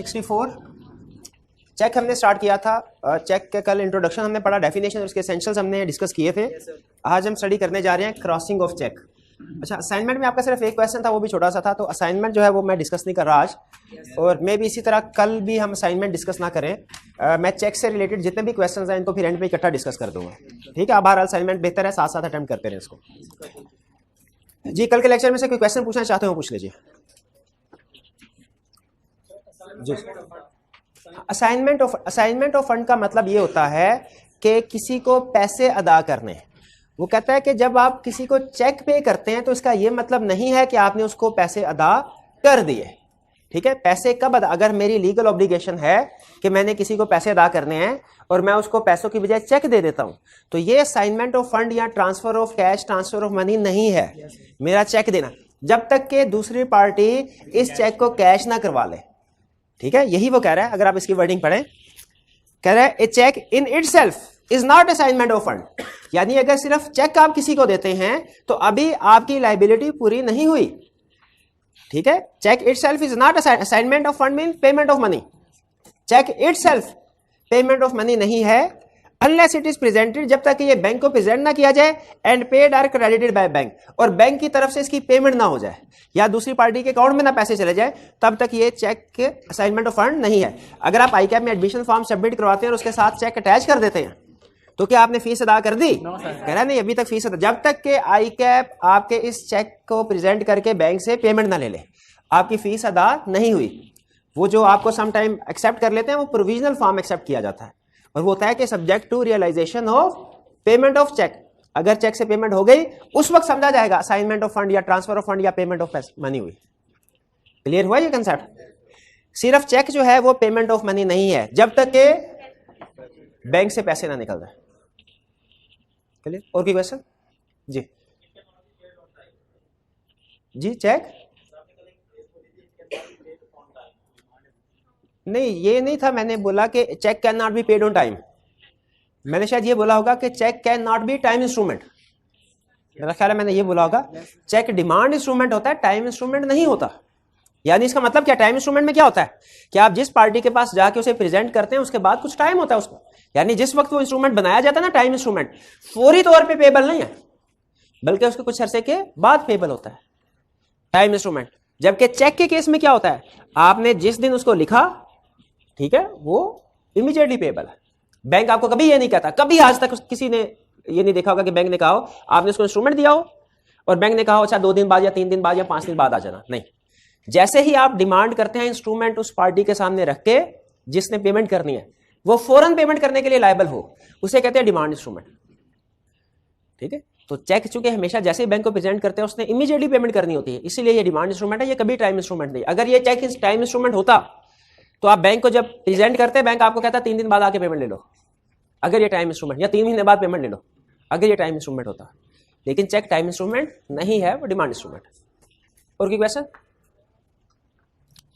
64 check हमने start किया था। चेक के कल इंट्रोडक्शन हमने पढ़ा, डेफिनेशन और उसके एसेंशियल्स हमने डिस्कस किए थे। आज हम स्टडी करने जा रहे हैं क्रॉसिंग ऑफ चेक। अच्छा, असाइनमेंट में आपका सिर्फ एक क्वेश्चन था, वो भी छोटा सा था, तो असाइनमेंट जो है वो मैं डिस्कस नहीं कर रहा आज, और मे भी इसी तरह कल भी हम असाइनमेंट डिस्कस ना करें। मैं चेक से रिलेटेड जितने भी क्वेश्चन हैं इनको फिर एंड पे इकट्ठा डिस्कस कर दूंगा। ठीक है, आप हर असाइनमेंट बेहतर है, साथ साथ अटेम्प्ट करते रहे इसको। जी, कल के लेक्चर में से कोई क्वेश्चन पूछना चाहते हो पूछ लीजिए। जी, असाइनमेंट ऑफ फंड का मतलब ये होता है कि किसी को पैसे अदा करने। वो कहता है कि जब आप किसी को चेक पे करते हैं तो इसका ये मतलब नहीं है कि आपने उसको पैसे अदा कर दिए। ठीक है, पैसे कब अदा, अगर मेरी लीगल ऑब्लिगेशन है कि मैंने किसी को पैसे अदा करने हैं और मैं उसको पैसों की बजाय चेक दे देता हूं, तो ये असाइनमेंट ऑफ फंड या transfer of cash, transfer of money नहीं है। मेरा चेक देना, जब तक कि दूसरी पार्टी इस चेक को कैश ना करवा ले। ठीक है, यही वो कह रहा है। अगर आप इसकी वर्डिंग पढ़ें, कह रहा है a cheque in itself is not assignment of fund, यानी अगर सिर्फ चेक आप किसी को देते हैं तो अभी आपकी लायबिलिटी पूरी नहीं हुई। ठीक है, cheque itself is not assignment of fund mean payment of money. Cheque itself payment of money नहीं है अनलेस इट इज प्रेजेंटेड, जब तक ये बैंक को प्रेजेंट ना किया जाए, and paid or credited by bank, और बैंक की तरफ से इसकी पेमेंट ना हो जाए या दूसरी पार्टी के अकाउंट में ना पैसे चले जाए, तब तक ये चेक असाइनमेंट ऑफ फंड नहीं है। अगर आप आईकैप में एडमिशन फॉर्म सबमिट करवाते हैं और उसके साथ चेक अटैच कर देते हैं तो क्या आपने फीस अदा कर दी? कह रहा नहीं, अभी तक फीस अदा, जब तक कि आईकैप आपके इस चेक को प्रेजेंट करके बैंक से पेमेंट ना ले ले, आपकी फीस अदा नहीं हुई। वो जो आपको सम टाइम एक्सेप्ट कर लेते हैं वो प्रोविजनल फॉर्म एक्सेप्ट किया जाता है, और वो होता है कि subject to realisation of payment of cheque. अगर चेक से पेमेंट हो गई उस वक्त समझा जाएगा असाइनमेंट ऑफ फंड या ट्रांसफर ऑफ फंड या पेमेंट ऑफ मनी हुई। क्लियर हुआ ये कंसेप्ट? सिर्फ चेक जो है वो पेमेंट ऑफ मनी नहीं है जब तक के बैंक से पैसे ना निकल जाए। क्लियर? और कोई क्वेश्चन? जी जी, चेक नहीं, ये नहीं था। मैंने बोला कि cheque can not be paid on time. मैंने शायद ये बोला होगा कि cheque can not be time instrument. मेरा ख्याल है मैंने ये बोला होगा। चेक डिमांड इंस्ट्रूमेंट होता है, टाइम इंस्ट्रूमेंट नहीं होता। यानी इसका मतलब क्या, टाइम इंस्ट्रूमेंट में क्या होता है कि आप जिस पार्टी के पास जाके उसे प्रेजेंट करते हैं उसके बाद कुछ टाइम होता है उसको, यानी जिस वक्त वो इंस्ट्रूमेंट बनाया जाता है ना, टाइम इंस्ट्रूमेंट फौरी तौर पे पेबल नहीं है, बल्कि उसके कुछ अरसे के बाद पेबल होता है टाइम इंस्ट्रूमेंट। जबकि चेक के केस में क्या होता है, आपने जिस दिन उसको लिखा, ठीक है, वो इमीडिएटली पेबल है। बैंक आपको कभी ये नहीं कहता, कभी आज तक किसी ने ये नहीं देखा होगा कि बैंक ने कहा हो आपने उसको इंस्ट्रूमेंट दिया हो और बैंक ने कहा हो अच्छा 2 दिन बाद या 3 दिन बाद या 5 दिन बाद आ जाना। नहीं, जैसे ही आप डिमांड करते हैं इंस्ट्रूमेंट उस पार्टी के सामने रख के जिसने पेमेंट करनी है, वो फौरन पेमेंट करने के लिए लायबल हो, उसे कहते हैं डिमांड इंस्ट्रूमेंट। ठीक है, तो चेक चूंकि हमेशा जैसे ही बैंक को प्रेजेंट करते हैं उसने इमीडिएटली पेमेंट करनी होती है, इसीलिए ये डिमांड इंस्ट्रूमेंट है, ये कभी टाइम इंस्ट्रूमेंट नहीं। अगर ये चेक टाइम इंस्ट्रूमेंट होता तो आप बैंक को जब प्रेजेंट करते हैं, बैंक आपको कहता है 3 दिन बाद आके पेमेंट ले लो, अगर ये टाइम इंस्ट्रूमेंट, या 3 महीने बाद पेमेंट ले लो अगर ये टाइम इंस्ट्रूमेंट होता। लेकिन चेक टाइम इंस्ट्रूमेंट नहीं है, वो डिमांड इंस्ट्रूमेंट। और कोई क्वेश्चन?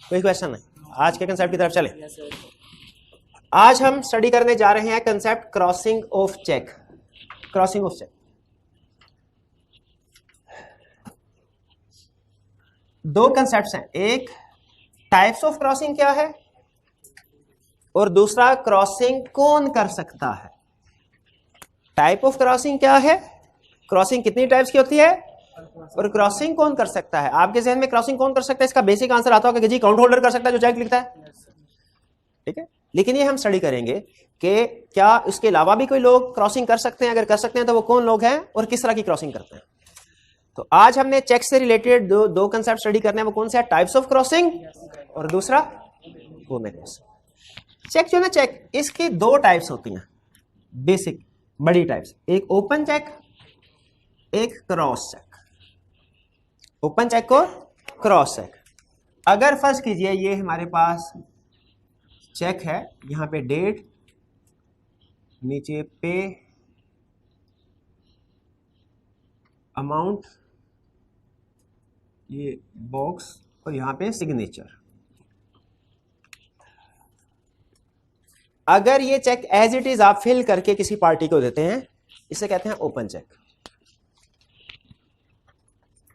कोई क्वेश्चन नहीं? आज के कंसेप्ट की तरफ चले। आज हम स्टडी करने जा रहे हैं concept crossing of cheque. Crossing of cheque, दो कंसेप्ट्स हैं, एक टाइप्स ऑफ क्रॉसिंग क्या है और दूसरा क्रॉसिंग कौन कर सकता है। टाइप ऑफ क्रॉसिंग क्या है, क्रॉसिंग कितनी टाइप्स की होती है, और क्रॉसिंग कौन कर सकता है। आपके जहन में क्रॉसिंग कौन कर सकता है, इसका बेसिक आंसर आता होगा कि जी अकाउंट होल्डर कर सकता है जो चेक लिखता है। ठीक है, लेकिन ये हम स्टडी करेंगे कि क्या इसके अलावा भी कोई लोग क्रॉसिंग कर सकते हैं, अगर कर सकते हैं तो वो कौन लोग हैं और किस तरह की क्रॉसिंग करते हैं। तो आज हमने चेक से रिलेटेड दो कंसेप्ट स्टडी करने हैं। वो कौन से है, टाइप्स ऑफ क्रॉसिंग और दूसरा वो मेरे चेक जो ना, चेक इसकी 2 टाइप्स होती हैं बेसिक बड़ी टाइप्स, एक ओपन चेक, एक क्रॉस चेक। ओपन चेक और क्रॉस चेक। अगर फर्स्ट कीजिए ये हमारे पास चेक है, यहां पे डेट, नीचे पे, अमाउंट, ये बॉक्स, और यहां पे सिग्नेचर। अगर ये चेक एज इट इज आप फिल करके किसी पार्टी को देते हैं, इसे कहते हैं ओपन चेक।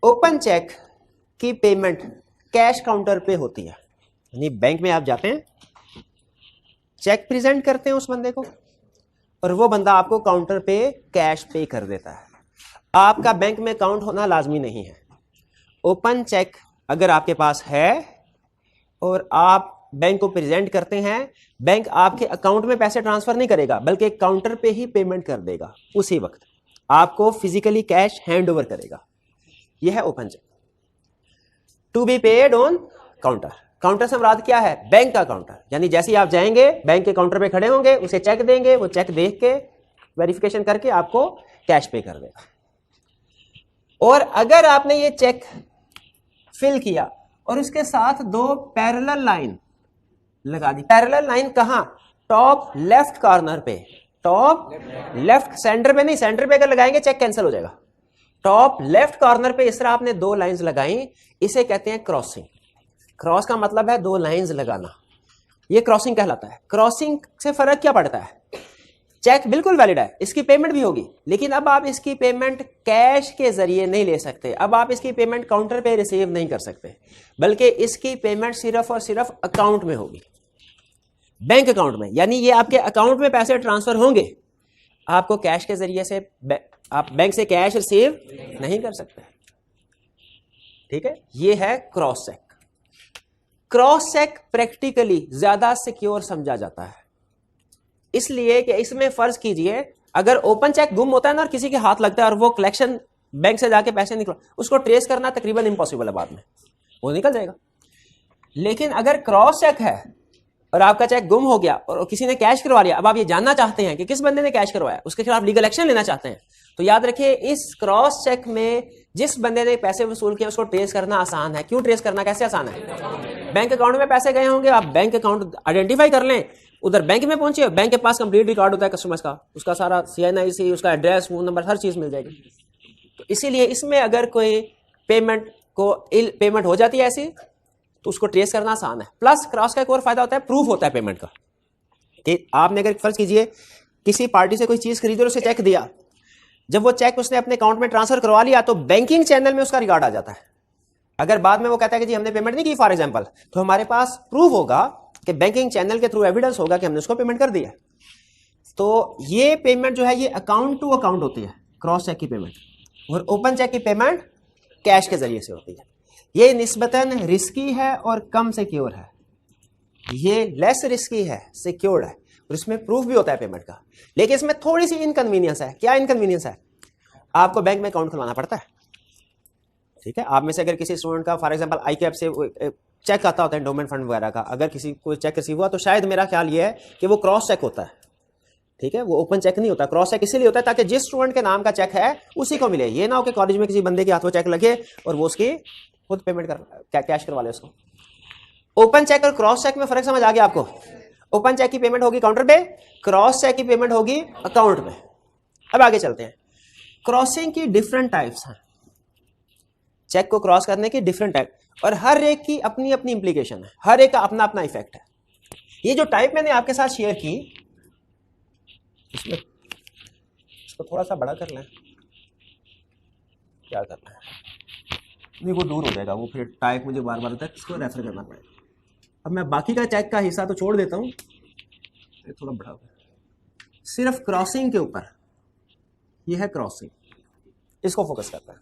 ओपन चेक की पेमेंट कैश काउंटर पे होती है। यानी बैंक में आप जाते हैं, चेक प्रेजेंट करते हैं उस बंदे को, और वो बंदा आपको काउंटर पे कैश पे कर देता है। आपका बैंक में अकाउंट होना लाजमी नहीं है। ओपन चेक अगर आपके पास है और आप बैंक को प्रेजेंट करते हैं, बैंक आपके अकाउंट में पैसे ट्रांसफर नहीं करेगा, बल्कि काउंटर पे ही पेमेंट कर देगा। उसी वक्त आपको फिजिकली कैश हैंड ओवर करेगा। यह है open cheque. To be paid on counter. Counter से मुराद क्या है? बैंक का काउंटर। यानी जैसे ही आप जाएंगे बैंक के काउंटर पे खड़े होंगे, उसे चेक देंगे, वो चेक देख के वेरिफिकेशन करके आपको कैश पे कर देगा। और अगर आपने ये चेक फिल किया और उसके साथ दो पैरेलल लाइन लगा दी। पैरेलल लाइन कहां? टॉप लेफ्ट कॉर्नर पे। टॉप लेफ्ट, सेंटर पे नहीं, सेंटर पे अगर लगाएंगे चेक कैंसिल हो जाएगा। टॉप लेफ्ट कॉर्नर पे इस तरह आपने दो लाइंस लगाई, इसे कहते हैं क्रॉसिंग। क्रॉस का मतलब है दो लाइंस लगाना, ये क्रॉसिंग कहलाता है। क्रॉसिंग से फर्क क्या पड़ता है? चेक बिल्कुल वैलिड है, इसकी पेमेंट भी होगी, लेकिन अब आप इसकी पेमेंट कैश के जरिए नहीं ले सकते। अब आप इसकी पेमेंट काउंटर पे रिसीव नहीं कर सकते, बल्कि इसकी पेमेंट सिर्फ और सिर्फ अकाउंट में होगी, बैंक अकाउंट में। यानी ये आपके अकाउंट में पैसे ट्रांसफर होंगे, आपको कैश के जरिए से आप बैंक से कैश रिसीव नहीं कर सकते। ठीक है, ये है cross cheque. Cross cheque practically ज्यादा सिक्योर समझा जाता है, इसलिए कि इसमें फर्ज कीजिए अगर ओपन चेक गुम होता है ना और किसी के हाथ लगता है और वो कलेक्शन बैंक से जाके पैसे निकल, उसको ट्रेस करना तकरीबन इम्पॉसिबल है, बाद में वो निकल जाएगा। लेकिन अगर क्रॉस चेक है और आपका चेक गुम हो गया और किसी ने कैश करवा लिया, अब आप ये जानना चाहते हैं कि किस बंदे ने कैश करवाया, उसके खिलाफ लीगल एक्शन लेना चाहते हैं, तो याद रखिए इस क्रॉस चेक में जिस बंदे ने पैसे वसूल किए उसको ट्रेस करना आसान है। क्यों ट्रेस करना? कैसे आसान है? बैंक अकाउंट में पैसे गए होंगे, आप बैंक अकाउंट आइडेंटिफाई कर लें, उधर बैंक में पहुंचे, बैंक के पास कंप्लीट रिकॉर्ड होता है कस्टमर्स का, उसका सारा CNIC, उसका एड्रेस, फोन नंबर, हर चीज मिल जाएगी। तो इसीलिए इसमें अगर कोई पेमेंट हो जाती है ऐसी, तो उसको ट्रेस करना आसान है। प्लस क्रॉस का एक और फायदा होता है, प्रूफ होता है पेमेंट का, कि आपने अगर फर्ज कीजिए किसी पार्टी से कोई चीज खरीदी और उसे चेक दिया, जब वो चेक उसने अपने अकाउंट में ट्रांसफर करवा लिया तो बैंकिंग चैनल में उसका रिकॉर्ड आ जाता है। अगर बाद में वो कहता है कि जी हमने पेमेंट नहीं की फॉर एग्जांपल, तो हमारे पास प्रूफ होगा कि बैंकिंग चैनल के थ्रू एविडेंस होगा कि हमने उसको पेमेंट कर दिया। तो ये पेमेंट जो है ये अकाउंट टू अकाउंट होती है, क्रॉस चेक की पेमेंट, और ओपन चेक की पेमेंट कैश के जरिए से होती है। ये निस्बतन रिस्की है और कम सिक्योर है, ये लेस रिस्की है, सिक्योर्ड है, और इसमें प्रूफ भी होता है पेमेंट का। लेकिन इसमें थोड़ी सी इनकन्वीनियंस है। क्या इनकन्वीनियंस है? आपको बैंक में अकाउंट खुलवाना पड़ता है। ठीक है, आप में से अगर किसी स्टूडेंट का फॉर एग्जांपल ICAP से चेक आता होता है एंडोमेंट फंड वगैरह का, अगर किसी को चेक रिसीव हुआ तो शायद मेरा ख्याल ये है कि वो क्रॉस चेक होता है। ठीक है, वो ओपन चेक नहीं होता, क्रॉस चेक इसीलिए होता है ताकि जिस स्टूडेंट के नाम का चेक है उसी को मिले। ये ना हो कि कॉलेज में किसी बंदे के हाथ में चेक लगे और वो उसकी खुद पेमेंट कर कैश करवा ले उसको। ओपन चेक और क्रॉस चेक में फर्क समझ आ गया आपको? ओपन चेक की पेमेंट होगी काउंटर पे, क्रॉस चेक की पेमेंट होगी अकाउंट में। अब आगे चलते हैं। क्रॉसिंग की डिफरेंट टाइप्स हैं, चेक को क्रॉस करने की डिफरेंट टाइप, और हर एक की अपनी अपनी इंप्लीकेशन है, हर एक का अपना अपना इफेक्ट है। ये जो टाइप मैंने आपके साथ शेयर की, इसको थोड़ा सा बड़ा कर लें, क्या करना है, नहीं वो दूर हो जाएगा, वो फिर टाइप मुझे बार बार तक इसको रेफर करना पड़ेगा। अब मैं बाकी का चेक का हिस्सा तो छोड़ देता हूं, थोड़ा बड़ा होगा, सिर्फ क्रॉसिंग के ऊपर। ये है क्रॉसिंग, इसको फोकस करता है।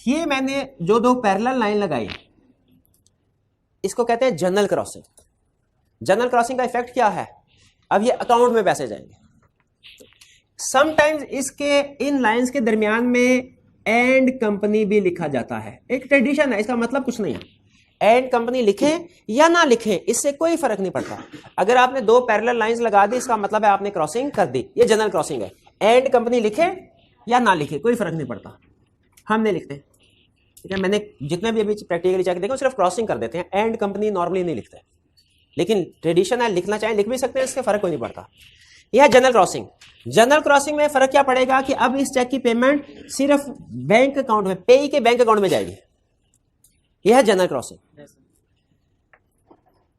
ये मैंने जो दो पैरेलल लाइन लगाई, इसको कहते हैं जनरल क्रॉसिंग। जनरल क्रॉसिंग का इफेक्ट क्या है? अब ये अकाउंट में पैसे जाएंगे। समटाइम्स इसके इन लाइंस के दरमियान में एंड कंपनी भी लिखा जाता है, एक ट्रेडिशन है, इसका मतलब कुछ नहीं है। एंड कंपनी लिखें या ना लिखें इससे कोई फर्क नहीं पड़ता। अगर आपने दो पैरेलल लाइंस लगा दी, इसका मतलब है आपने क्रॉसिंग कर दी, ये जनरल क्रॉसिंग है। एंड कंपनी लिखे या ना लिखे कोई फर्क नहीं पड़ता, हम नहीं लिखते। ठीक है, मैंने जितने भी अभी प्रैक्टिकली चेक देखो सिर्फ क्रॉसिंग कर देते हैं, एंड कंपनी नॉर्मली नहीं लिखते, लेकिन ट्रेडिशन है, लिखना चाहें लिख भी सकते हैं, इससे फर्क कोई नहीं पड़ता। यह है जनरल क्रॉसिंग। जनरल क्रॉसिंग में फर्क क्या पड़ेगा कि अब इस चेक की पेमेंट सिर्फ बैंक अकाउंट में, पेई के बैंक अकाउंट में जाएगी। यह है जनरल क्रॉसिंग।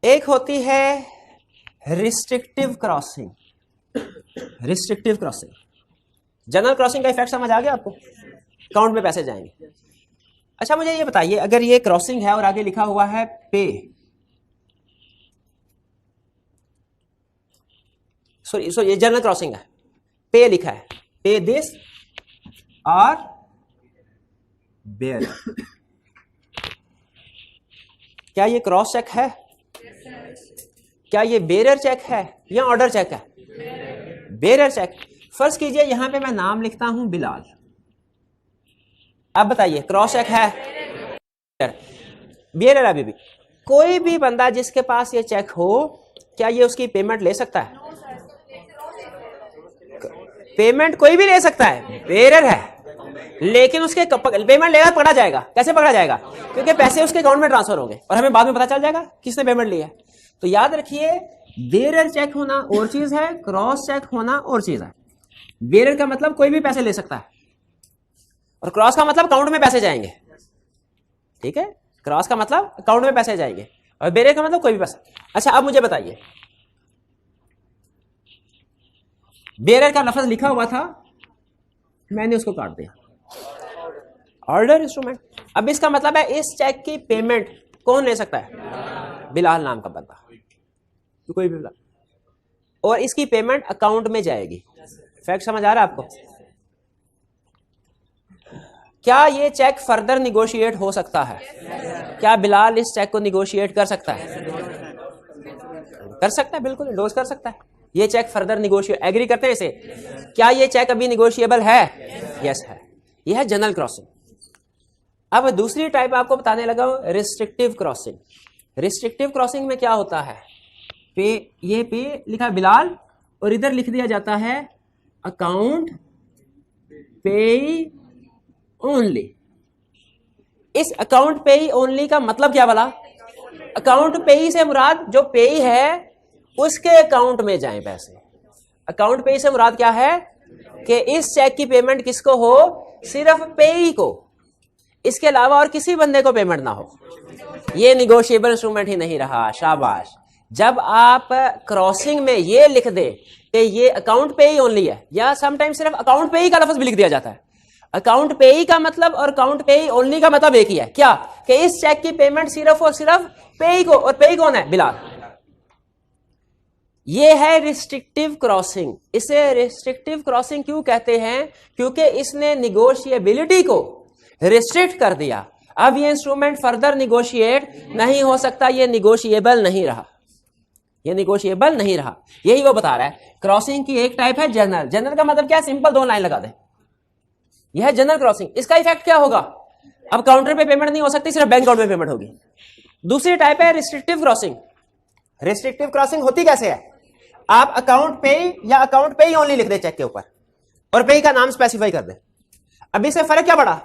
एक होती है restrictive crossing. Restrictive crossing, general crossing का इफेक्ट समझ आ गया आपको? अकाउंट में पैसे जाएंगे। अच्छा मुझे ये बताइए, अगर ये क्रॉसिंग है और आगे लिखा हुआ है पे, सॉरी ये जनरल क्रॉसिंग है, पे लिखा है, पे दिस और बेयर, क्या ये क्रॉस चेक है? क्या ये बेरर चेक है या ऑर्डर चेक है? Bearer check. फर्ज कीजिए यहां पे मैं नाम लिखता हूं बिलाल, अब बताइए क्रॉस चेक है? बेरर। अभी भी कोई भी बंदा जिसके पास ये चेक हो, क्या ये उसकी पेमेंट ले सकता है? पेमेंट कोई भी ले सकता है, बेरर है, लेकिन उसके पेमेंट लेगा पकड़ा जाएगा। कैसे पकड़ा जाएगा? क्योंकि पैसे उसके अकाउंट में ट्रांसफर होंगे और हमें बाद में पता चल जाएगा किसने पेमेंट ली है। तो याद रखिए, बेरर चेक होना और चीज है, क्रॉस चेक होना और चीज है। बेरर का मतलब कोई भी पैसे ले सकता है और क्रॉस का मतलब अकाउंट में पैसे जाएंगे। ठीक है, क्रॉस का मतलब अकाउंट में पैसे जाएंगे और बेरर का मतलब कोई भी पैसा। अच्छा अब मुझे बताइए, बेरर का लफ्ज लिखा हुआ था, मैंने उसको काट दिया, ऑर्डर इंस्ट्रूमेंट। अब इसका मतलब है इस चेक की पेमेंट कौन ले सकता है? बिलाल नाम का बंदा, तो कोई भी बिलाल, और इसकी पेमेंट अकाउंट में जाएगी। फैक्ट समझ आ रहा है आपको? क्या ये चेक फर्दर निगोशिएट हो सकता है? क्या बिलाल इस चेक को निगोशिएट कर सकता है? कर सकता है, बिल्कुल इंडोर्स कर सकता है। ये चेक फर्दर निगोशिएट, एग्री करते हैं इसे? क्या ये चेक अभी निगोशिएबल है? यस है। यह है जनरल क्रॉसिंग। अब दूसरी टाइप आपको बताने लगा हूं, रिस्ट्रिक्टिव क्रॉसिंग। रिस्ट्रिक्टिव क्रॉसिंग में क्या होता है, पे, ये पे लिखा बिलाल और इधर लिख दिया जाता है अकाउंट पे ओनली। इस अकाउंट पे ओनली का मतलब क्या बोला? अकाउंट पे से मुराद जो पे है उसके अकाउंट में जाएं पैसे। अकाउंट पे से मुराद क्या है कि इस चेक की पेमेंट किसको हो? सिर्फ पे को, इसके अलावा और किसी बंदे को पेमेंट ना हो। ये निगोशिएबल इंस्ट्रूमेंट ही नहीं रहा। शाबाश। जब आप क्रॉसिंग में ये लिख दे कि ये अकाउंट पे ही ओनली है, या समटाइम सिर्फ अकाउंट पे ही का लफ्ज भी लिख दिया जाता है। अकाउंट पे ही का मतलब और अकाउंट पे ही ओनली का मतलब एक ही है। क्या? कि इस चेक की पेमेंट सिर्फ और सिर्फ पे ही को, और पे ही कौन है? बिलाल। ये है रिस्ट्रिक्टिव क्रॉसिंग। इसे रिस्ट्रिक्टिव क्रॉसिंग क्यों कहते हैं? क्योंकि इसने निगोशिएबिलिटी को रिस्ट्रिक्ट कर दिया। अब ये इंस्ट्रूमेंट फर्दर निगोशिएट नहीं हो सकता, ये निगोशिएबल नहीं रहा, ये निगोशिएबल नहीं रहा। यही वो बता रहा है। क्रॉसिंग की एक टाइप है जनरल। जनरल का मतलब क्या है? सिंपल दो लाइन लगा दे, यह है जनरल क्रॉसिंग। इसका इफेक्ट क्या होगा? अब काउंटर पे पेमेंट नहीं हो सकती, सिर्फ बैंक अकाउंट में पेमेंट होगी। दूसरी टाइप है रिस्ट्रिक्टिव क्रॉसिंग। रिस्ट्रिक्टिव क्रॉसिंग होती कैसे है? आप अकाउंट पे या अकाउंट पे ही ओनली लिख दे चेक के ऊपर और पे का नाम स्पेसिफाई कर दे। अब इससे फर्क क्या पड़ा?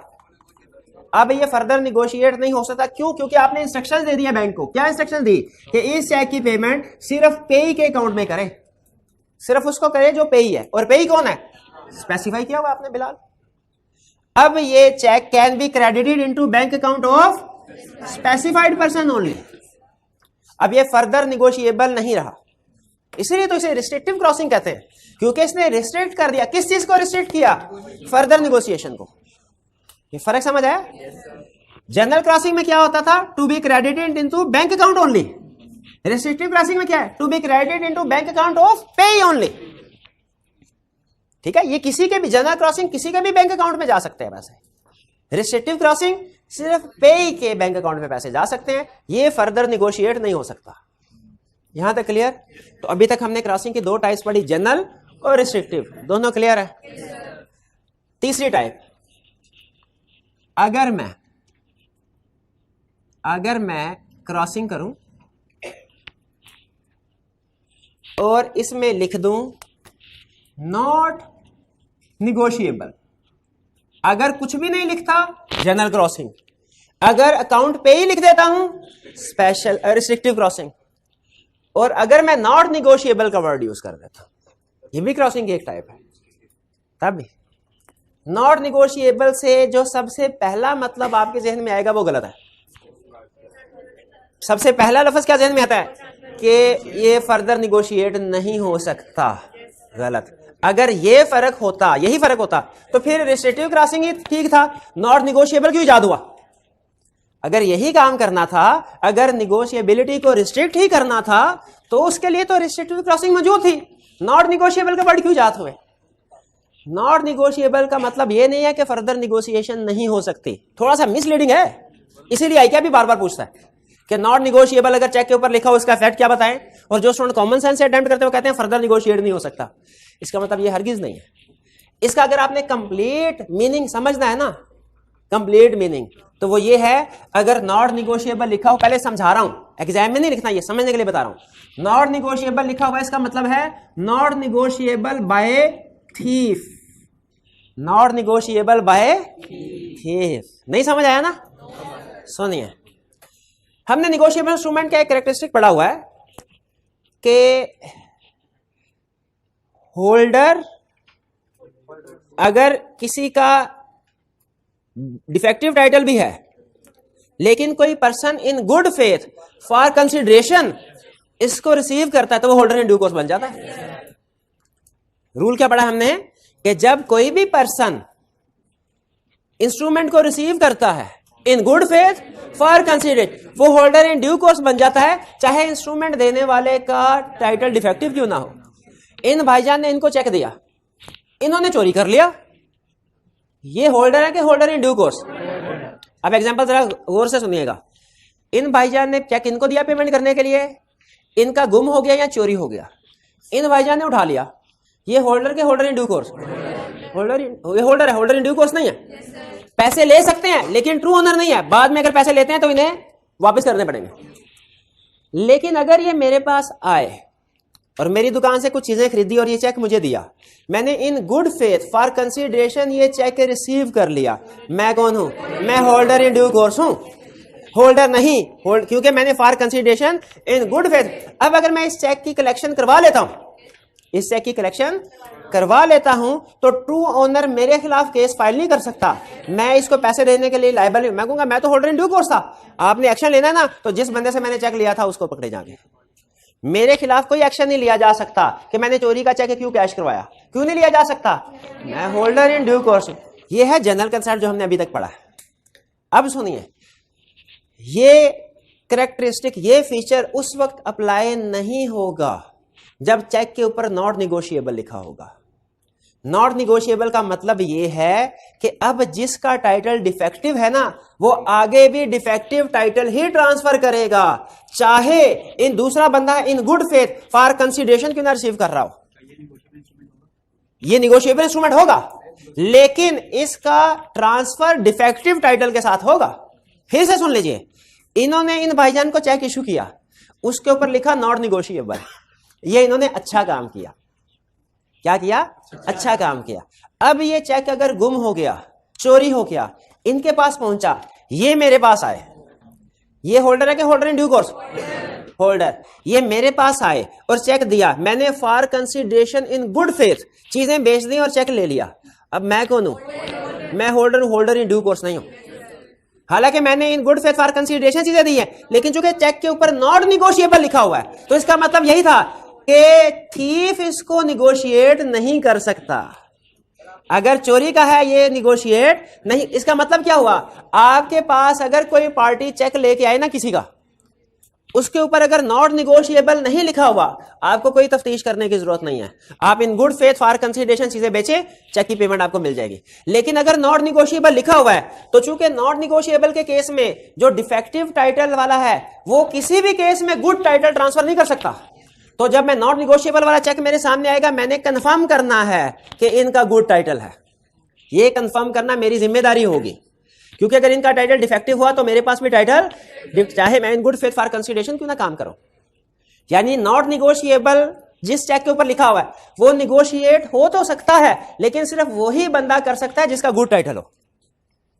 अब ये फर्दर निगोशिएट नहीं हो सकता। क्यों? क्योंकि आपने इंस्ट्रक्शन दे दिया बैंक को। क्या इंस्ट्रक्शन दी? कि इस चेक की पेमेंट सिर्फ पे के अकाउंट में करें, सिर्फ उसको करे जो पे है। और पे कौन है? स्पेसिफाई किया हुआ आपने, बिलाल। अब ये cheque can be credited into bank account of specified person only. अब ये फर्दर निगोशिएबल नहीं रहा, इसलिए तो इसे रिस्ट्रिक्टिव क्रॉसिंग कहते हैं, क्योंकि इसने रिस्ट्रिक्ट कर दिया। किस चीज को रिस्ट्रिक्ट किया? फर्दर निगोशिएशन को। ये फर्क समझ आया? जनरल क्रॉसिंग में क्या होता था? To be credited into bank account only. Restrictive crossing में क्या है? To be credited into bank account of payee only. ठीक है, ये किसी के भी, जनरल क्रॉसिंग किसी के भी बैंक अकाउंट में जा सकते हैं पैसे। रिस्ट्रिक्टिव क्रॉसिंग सिर्फ पे के बैंक अकाउंट में पैसे जा सकते हैं, ये फर्दर निगोशिएट नहीं हो सकता। यहां तक क्लियर? तो अभी तक हमने क्रॉसिंग की दो टाइप्स पढ़ी, जनरल और रिस्ट्रिक्टिव। दोनों क्लियर है? तीसरी टाइप, अगर मैं क्रॉसिंग करूं और इसमें लिख दूं नॉट निगोशिएबल, अगर कुछ भी नहीं लिखता जनरल क्रॉसिंग, अगर अकाउंट पे ही लिख देता हूं स्पेशल रिस्ट्रिक्टिव क्रॉसिंग, और अगर मैं नॉट निगोशिएबल का वर्ड यूज कर देता, ये भी क्रॉसिंग की एक टाइप है। तब भी नॉट निगोशिएबल से जो सबसे पहला मतलब आपके जहन में आएगा वो गलत है। सबसे पहला लफ्ज क्या जहन में आता है? कि ये फर्दर निगोशिएट नहीं हो सकता। गलत। अगर ये फर्क होता, यही फर्क होता, तो फिर रिस्ट्रिक्टिव क्रॉसिंग ही ठीक था, नॉट निगोशिएबल क्यों इजाद हुआ? अगर यही काम करना था, अगर निगोशिएबिलिटी को रिस्ट्रिक्ट ही करना था, तो उसके लिए तो रिस्ट्रिक्टिव क्लॉजिंग मौजूद थी। नॉट निगोशिएबल का वर्ड क्यों जात हुए? नॉट निगोशिएबल का मतलब यह नहीं है कि फर्दर निगोशिएशन नहीं हो सकती, थोड़ा सा मिसलीडिंग है। इसीलिए आई क्या भी बार बार पूछता है कि नॉट निगोशिएबल अगर चेक के ऊपर लिखा हो उसका इफेक्ट क्या बताएं, और जो स्टूडेंट कॉमन सेंस से अटेम्प्ट करते हैं वो कहते हैं फर्दर निगोशिएट नहीं हो सकता। इसका मतलब ये हरगिज नहीं है। इसका अगर आपने कंप्लीट मीनिंग समझना है ना, कंप्लीट मीनिंग, तो वो ये है, अगर नॉट निगोशिएबल लिखा हो, पहले समझा रहा हूं, एग्जाम में नहीं लिखना, ये समझने के लिए बता रहा हूं। नॉट निगोशिएबल लिखा हुआ इसका मतलब है not negotiable by thief, not negotiable by thief. नहीं समझ आया ना? सुनिए, हमने निगोशिएबल इंस्ट्रूमेंट का एक कैरेक्टरिस्टिक पढ़ा हुआ है कि होल्डर अगर किसी का डिफेक्टिव टाइटल भी है, लेकिन कोई person in good faith for consideration इसको रिसीव करता है, तो वो होल्डर इन ड्यू कोर्स बन जाता है। रूल क्या पढ़ा हमने कि जब कोई भी पर्सन इंस्ट्रूमेंट को रिसीव करता है इन गुड फेथ फॉर कंसिडरेशन, वो होल्डर इन ड्यू कोर्स बन जाता है, चाहे इंस्ट्रूमेंट देने वाले का टाइटल डिफेक्टिव क्यों ना हो। इन भाईजान ने इनको चेक दिया, इन्होंने चोरी कर लिया, ये होल्डर है कि होल्डर इन ड्यू कोर्स? अब एग्जांपल जरा गौर से सुनिएगा। इन भाईजान ने चेक इनको दिया पेमेंट करने के लिए, इनका गुम हो गया या चोरी हो गया, इन भाईजान ने उठा लिया, ये होल्डर के holder in due course? Holder है, होल्डर इन ड्यू कोर्स नहीं है। पैसे ले सकते हैं लेकिन ट्रू ओनर नहीं है, बाद में अगर पैसे लेते हैं तो इन्हें वापस करने पड़ेंगे। लेकिन अगर ये मेरे पास आए और मेरी दुकान से कुछ चीजें खरीदी और ये चेक मुझे दिया, मैंने इन गुड फेथ फॉर कंसिडरेशन ये चेक रिसीव कर लिया, मैं कौन हूं? मैं होल्डर इन ड्यू कोर्स हूं, होल्डर नहीं, क्योंकि मैंने for consideration in good faith. अब अगर मैं इस चेक की कलेक्शन करवा लेता हूं, इस चेक की कलेक्शन करवा लेता हूं, तो ट्रू ओनर मेरे खिलाफ केस फाइल नहीं कर सकता, मैं इसको पैसे देने के लिए लायबल नहीं। मैं कहूंगा मैं तो होल्डर इन ड्यू कोर्स था, आपने एक्शन लेना है ना, तो जिस बंदे से मैंने चेक लिया था उसको पकड़े जाएंगे। मेरे खिलाफ कोई एक्शन नहीं लिया जा सकता कि मैंने चोरी का चेक क्यों कैश करवाया, क्यों नहीं लिया जा सकता, मैं होल्डर इन ड्यू कोर्स। ये है जनरल कंसेप्ट जो हमने अभी तक पढ़ा है। अब सुनिए, ये कैरेक्टरिस्टिक, ये फीचर उस वक्त अप्लाई नहीं होगा जब चेक के ऊपर नॉट निगोशिएबल लिखा होगा। नॉट निगोशिएबल का मतलब यह है कि अब जिसका टाइटल डिफेक्टिव है ना, वो आगे भी डिफेक्टिव टाइटल ही ट्रांसफर करेगा, चाहे इन दूसरा बंदा इन गुड फेथ फॉर कंसिडरेशन क्यों ना रिसीव कर रहा हो। ये निगोशिएबल इंस्ट्रूमेंट होगा, लेकिन इसका ट्रांसफर डिफेक्टिव टाइटल के साथ होगा। फिर से सुन लीजिए, इन्होंने इन भाईजान को चेक इशू किया, उसके ऊपर लिखा नॉट निगोशिएबल, ये इन्होंने अच्छा काम किया। क्या किया? अच्छा काम किया। अब ये चेक अगर गुम हो गया, चोरी हो गया, इनके पास पहुंचा, ये मेरे पास आए, ये होल्डर है कि holder in due course? Holder. ये मेरे पास आए और चेक दिया, मैंने for consideration in good faith चीजें बेच दी और चेक ले लिया। अब मैं कौन हूं? मैं होल्डर इन ड्यू कोर्स नहीं हूं। हालांकि मैंने इन गुड फेथ फॉर कंसिडरेशन चीजें दी है, लेकिन चूंकि चेक के ऊपर नॉट निगोशिएबल लिखा हुआ है, तो इसका मतलब यही था कि थीफ इसको निगोशिएट नहीं कर सकता। अगर चोरी का है ये निगोशिएट नहीं। इसका मतलब क्या हुआ? आपके पास अगर कोई पार्टी चेक लेके आए ना किसी का, उसके ऊपर अगर नॉट निगोशिएबल नहीं लिखा हुआ, आपको कोई तफ्तीश करने की जरूरत नहीं है, आप इन गुड फेथ फॉर कंसिडरेशन चीजें बेचे, चेक की पेमेंट आपको मिल जाएगी। लेकिन अगर नॉट निगोशिएबल लिखा हुआ है, तो चूंकि नॉट निगोशिएबल के केस में जो डिफेक्टिव टाइटल वाला है वो किसी भी केस में गुड टाइटल ट्रांसफर नहीं कर सकता। तो जब मैं नॉट निगोशिएबल वाला चेक मेरे सामने आएगा, मैंने कंफर्म करना है कि इनका गुड टाइटल है। ये कंफर्म करना मेरी जिम्मेदारी होगी, क्योंकि अगर इनका टाइटल डिफेक्टिव हुआ तो मेरे पास भी टाइटल, चाहे मैं इन गुड फेथ फॉर कंसिडरेशन क्यों ना काम करूं। यानी नॉट निगोशिएबल जिस चेक के ऊपर लिखा हुआ है वो निगोशिएट हो तो सकता है, लेकिन सिर्फ वही बंदा कर सकता है जिसका गुड टाइटल हो।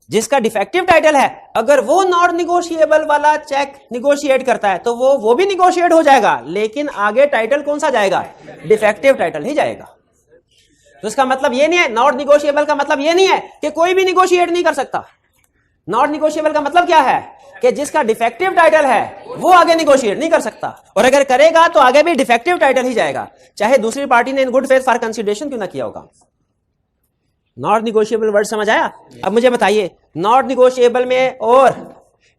जिसका डिफेक्टिव टाइटल है, अगर वो नॉट निगोशिएबल वाला चेक निगोशिएट करता है तो वो भी निगोशिएट हो जाएगा, लेकिन आगे टाइटल कौन सा जाएगा? डिफेक्टिव टाइटल ही जाएगा। तो इसका मतलब ये नहीं है, नॉट निगोशिएबल का मतलब ये नहीं है कि कोई भी निगोशिएट नहीं कर सकता। नॉट निगोशिएबल का मतलब क्या है कि जिसका डिफेक्टिव टाइटल है वो आगे निगोशिएट नहीं कर सकता, और अगर करेगा तो आगे भी डिफेक्टिव टाइटल ही जाएगा, चाहे दूसरी पार्टी ने in good faith for consideration क्यों ना किया होगा। नॉट निगोशिएबल वर्ड समझ आया? अब मुझे बताइए, नॉट निगोशिएबल में और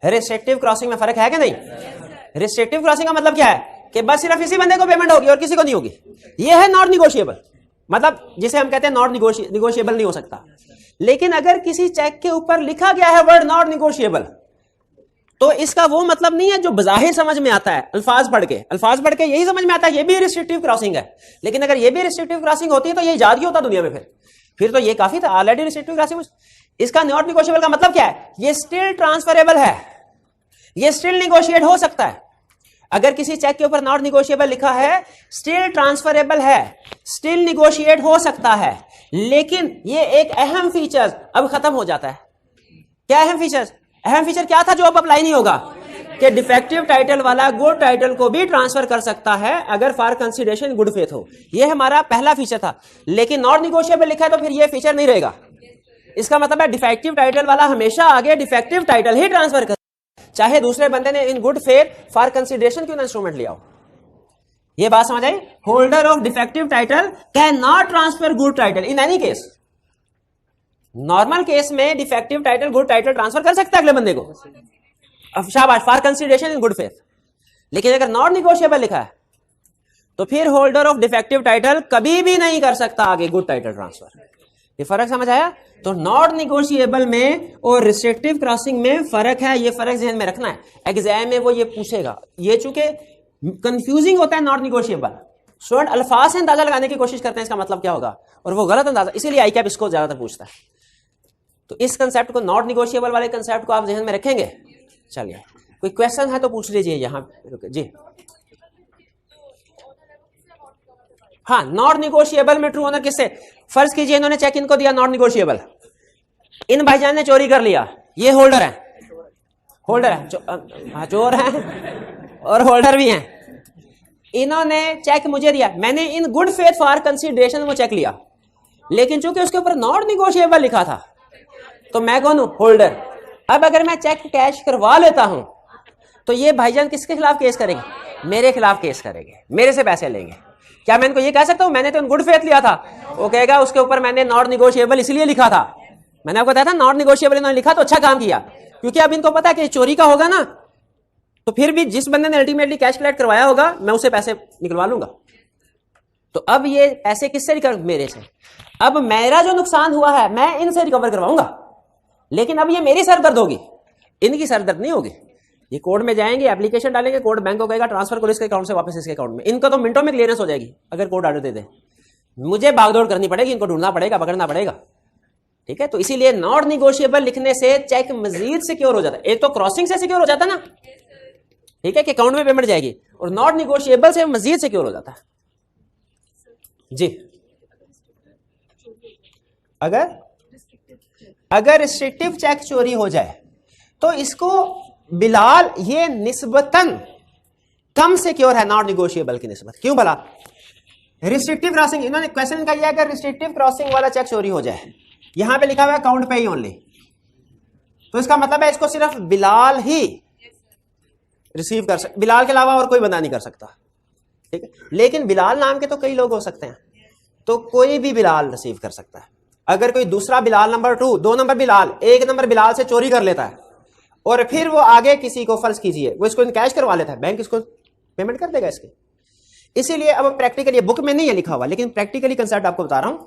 रिस्ट्रिक्टिव क्रॉसिंग में फर्क है कि नहीं? रिस्ट्रिक्टिव क्रॉसिंग का मतलब क्या है कि बस सिर्फ इसी बंदे को पेमेंट होगी और किसी को नहीं होगी। ये है नॉट निगोशिएबल, मतलब जिसे हम कहते हैं नॉट निगोशिएबल नहीं हो सकता। लेकिन अगर किसी चेक के ऊपर लिखा गया है वर्ड नॉट निगोशिएबल, तो इसका वो मतलब नहीं है जो बज़ाहिर समझ में आता है अल्फाज पढ़ के यही समझ में आता है ये भी रिस्ट्रिक्टिव क्रॉसिंग है। लेकिन अगर ये भी रिस्ट्रिक्टिव क्रॉसिंग होती है तो ये इजाद ही होता दुनिया में, फिर तो ये काफी था ऑलरेडी रिस्ट्रिक्टिव क्रॉसिंग। इसका नॉट निगोशिएबल का मतलब क्या है? ये स्टिल ट्रांसफरेबल है, ये स्टिल निगोशिएट हो सकता है। अगर किसी चेक के ऊपर नॉट निगोशिएबल लिखा है, स्टिल ट्रांसफरेबल है, स्टिल निगोशिएट हो सकता है। लेकिन ये एक अहम फीचर अब खत्म हो जाता है। क्या अहम फीचर? अहम फीचर क्या था जो अब अप्लाई नहीं होगा? कि डिफेक्टिव टाइटल वाला गुड टाइटल को भी ट्रांसफर कर सकता है अगर फॉर कंसीडरेशन गुड फेथ हो। ये हमारा पहला फीचर था। लेकिन नॉट निगोशिएबल लिखा है तो फिर ये फीचर नहीं रहेगा। इसका मतलब है डिफेक्टिव टाइटल वाला हमेशा आगे डिफेक्टिव टाइटल ही ट्रांसफर कर, चाहे दूसरे बंदे ने in good faith for consideration क्यों ना इंस्ट्रूमेंट लिया हो। ये बात समझ आई? Holder of defective title can not transfer good title in any case. Normal case में defective title good title transfer कर सकता है अगले बंदे को, शाबाश, for consideration in good faith. लेकिन अगर नॉट निगोशिएबल लिखा है तो फिर होल्डर ऑफ डिफेक्टिव टाइटल कभी भी नहीं कर सकता आगे गुड टाइटल ट्रांसफर। ये फर्क समझ आया? तो नॉट निगोशिएबल में और रिस्ट्रिक्टिव क्रॉसिंग में फर्क है, ये फर्क ध्यान में रखना है। एग्जाम में वो ये पूछेगा। ये चूंकि कंफ्यूजिंग होता है नॉट निगोशिएबल, स्टूडेंट अल्फाज से अंदाजा लगाने की कोशिश करते हैं इसका मतलब क्या होगा, और वो गलत अंदाजा, इसीलिए आई कैप इसको ज्यादातर पूछता है। तो इस कंसेप्ट को, नॉट निगोशिएबल वाले कंसेप्ट को आप ध्यान में रखेंगे। चलिए, कोई क्वेश्चन है तो पूछ लीजिए यहां जी। हाँ, नॉट निगोशिएबल में ट्रू ऑनर किससे? फर्ज कीजिए इन्होंने चेक इनको दिया नॉट निगोशिएबल, इन भाईजान ने चोरी कर लिया, ये होल्डर है, चोर है और होल्डर भी हैं। इन्होंने चेक मुझे दिया, मैंने इन गुड फेथ फॉर कंसीडरेशन वो चेक लिया, लेकिन चूंकि उसके ऊपर नॉट निगोशिएबल लिखा था तो मैं कौन हूं? होल्डर। अब अगर मैं चेक कैश करवा लेता हूं तो ये भाईजान किसके खिलाफ केस करेंगे? मेरे खिलाफ केस करेंगे, मेरे से पैसे लेंगे। क्या मैं इनको ये कह सकता हूं मैंने तो गुड फेथ लिया था? वो कहेगा उसके ऊपर मैंने नॉट निगोशिएबल इसलिए लिखा था। मैंने आपको बताया था नॉट निगोशिएबल इन्होंने लिखा तो अच्छा काम किया, क्योंकि अब इनको पता है कि चोरी का होगा ना, तो फिर भी जिस बंदे ने अल्टीमेटली कैश कलेक्ट करवाया होगा मैं उसे पैसे निकलवा लूंगा। तो अब ये पैसे किससे रिकवर? मेरे से। अब मेरा जो नुकसान हुआ है मैं इनसे रिकवर करवाऊंगा, लेकिन अब ये मेरी सरदर्द होगी, इनकी सरदर्द नहीं होगी। ये कोर्ट में जाएंगे, एप्लीकेशन डालेंगे, कोर्ट बैंक को कहेगा ट्रांसफर करो इसके अकाउंट से वापस इसके अकाउंट में। इनका तो मिनटों में क्लियरेंस हो जाएगी अगर कोर्ट ऑर्डर दे दे। मुझे भागदौड़ करनी पड़ेगी, इनको ढूंढना पड़ेगा, पकड़ना पड़ेगा। ठीक है, तो इसीलिए नॉट निगोशिएबल लिखने से चेक मजीद सिक्योर हो जाता है। एक तो क्रॉसिंग से सिक्योर हो जाता है ना, ठीक है, कि अकाउंट में पेमेंट जाएगी, और नॉट निगोशिएबल से मजीद सिक्योर हो जाता है जी। अगर रिस्ट्रिक्टिव चेक चोरी हो जाए तो इसको बिलाल ये निस्बतन कम सिक्योर है नॉट निगोशिएबल की निस्बत। क्यों भला? रिस्ट्रिक्टिव क्रॉसिंग, इन्होंने क्वेश्चन का यह अगर रिस्ट्रिक्टिव क्रॉसिंग वाला चेक चोरी हो जाए, यहां पे लिखा हुआ है अकाउंट पे ही ओनली, तो इसका मतलब है इसको सिर्फ बिलाल ही रिसीव कर सकता, बिलाल के अलावा और कोई बंदा नहीं कर सकता। ठीक है, लेकिन बिलाल नाम के तो कई लोग हो सकते हैं, तो कोई भी बिलाल रिसीव कर सकता है। अगर कोई दूसरा Bilal number 2, 2 number Bilal, 1 number Bilal से चोरी कर लेता है और फिर वो आगे किसी को, फर्ज कीजिए वो इसको कैश करवा लेता है, बैंक इसको पेमेंट कर देगा इसकी। इसीलिए अब प्रैक्टिकली, बुक में नहीं है लिखा हुआ, लेकिन प्रैक्टिकली कंसेप्ट आपको बता रहा हूं।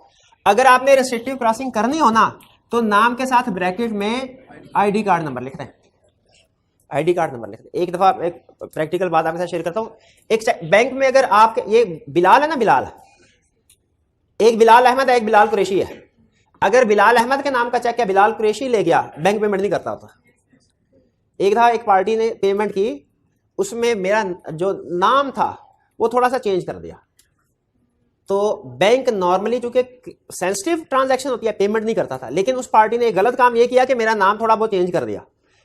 अगर आपने रिस्ट्रिक्टिव क्रॉसिंग करनी हो ना, तो नाम के साथ ब्रैकेट में आईडी कार्ड नंबर लिखते हैं, आईडी कार्ड नंबर लिखते हैं। एक दफा एक प्रैक्टिकल बात आपके साथ शेयर करता हूं। एक बैंक में अगर आपके, ये बिलाल है ना, बिलाल, एक बिलाल अहमद है, एक बिलाल कुरैशी है। अगर बिलाल अहमद के नाम का चेक या बिलाल कुरैशी ले गया, बैंक पेमेंट नहीं करता होता। एक था, एक पार्टी ने पेमेंट की, उसमें मेरा जो नाम था वो थोड़ा सा चेंज कर दिया, तो बैंक नॉर्मली चूंकि सेंसिटिव ट्रांजैक्शन होती है पेमेंट नहीं करता था, लेकिन उस पार्टी ने एक गलत काम ये किया कि मेरा नाम थोड़ा बहुत चेंज कर दिया।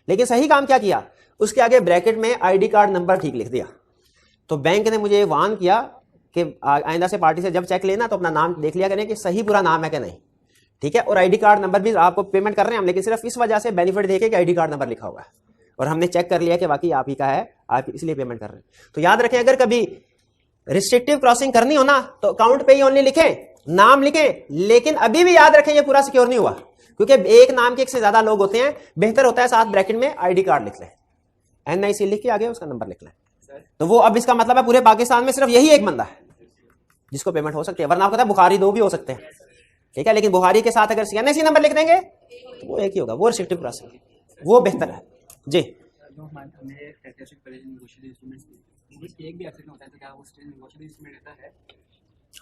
लेकिन सही काम क्या किया, उसके आगे ब्रैकेट में आईडी कार्ड नंबर ठीक लिख दिया। तो बैंक ने मुझे वार्न किया कि आइंदा से पार्टी से जब चेक लेना तो अपना नाम देख लिया करें कि सही पूरा नाम है कि नहीं। ठीक है, और आईडी कार्ड नंबर भी आपको पेमेंट कर रहे हैं हम, लेकिन सिर्फ इस वजह से बेनिफिट देखे कि आईडी कार्ड नंबर लिखा हुआ है और हमने चेक कर लिया कि वाकई आप ही का है, आप इसलिए पेमेंट कर रहे हैं। तो याद रखें, अगर कभी रिस्ट्रिक्टिव क्रॉसिंग करनी हो ना, तो अकाउंट पे ही ओनली लिखें, नाम लिखें, लेकिन अभी भी याद रखें ये पूरा सिक्योर नहीं हुआ। क्योंकि एक नाम के एक से ज्यादा लोग होते हैं, बेहतर होता है साथ ब्रैकेट में आईडी कार्ड लिख लें, NIC लिख के आगे उसका नंबर लिख लें। तो वो अब इसका मतलब है पूरे पाकिस्तान में सिर्फ यही एक बंदा है जिसको पेमेंट हो सकती है, वरना आपको पता है बुखारी 2 भी हो सकते हैं, ठीक है, लेकिन बुखारी के साथ अगर NIC नंबर लिख देंगे तो वो एक ही होगा, वो रिस्ट्रिक्टिव प्रोसेस, वो बेहतर है जी।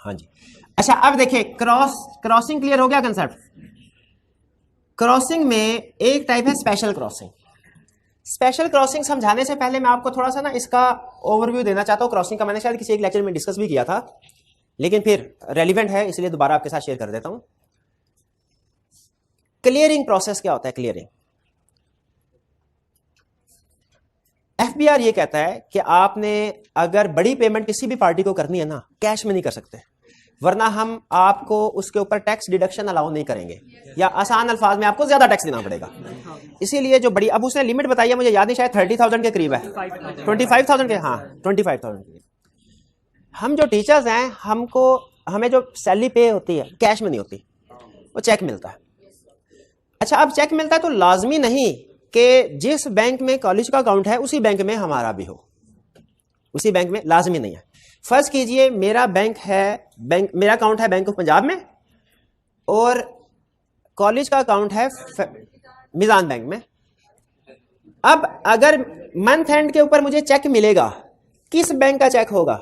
हाँ जी। अच्छा अब देखिए क्रॉसिंग क्लियर हो गया कंसेप्ट। क्रॉसिंग में एक टाइप है स्पेशल क्रॉसिंग। स्पेशल क्रॉसिंग समझाने से पहले मैं आपको थोड़ा सा ना इसका ओवरव्यू देना चाहता हूँ। क्रॉसिंग का मैंने शायद किसी एक लेक्चर में डिस्कस भी किया था, लेकिन फिर रेलिवेंट है इसलिए दोबारा आपके साथ शेयर कर देता हूं। क्लियरिंग प्रोसेस क्या होता है? क्लियरिंग, FBR ये कहता है कि आपने अगर बड़ी पेमेंट किसी भी पार्टी को करनी है ना, कैश में नहीं कर सकते, वरना हम आपको उसके ऊपर टैक्स डिडक्शन अलाउ नहीं करेंगे, या आसान अल्फाज में आपको ज्यादा टैक्स देना पड़ेगा। इसीलिए जो बड़ी, अब उसने लिमिट बताई है, मुझे याद नहीं, शायद 30,000 के करीब है, 25,000 के, हाँ 25,000 के। हम जो टीचर्स हैं, हमें जो सैलरी पे होती है कैश में नहीं होती, वो चेक मिलता है। अच्छा अब चेक मिलता है तो लाजमी नहीं कि जिस बैंक में कॉलेज का अकाउंट है उसी बैंक में हमारा भी हो, उसी बैंक में लाजमी नहीं है। फर्ज कीजिए मेरा मेरा अकाउंट है बैंक ऑफ पंजाब में और कॉलेज का अकाउंट है मिजान बैंक में। अब अगर मंथ एंड के ऊपर मुझे चेक मिलेगा, किस बैंक का चेक होगा?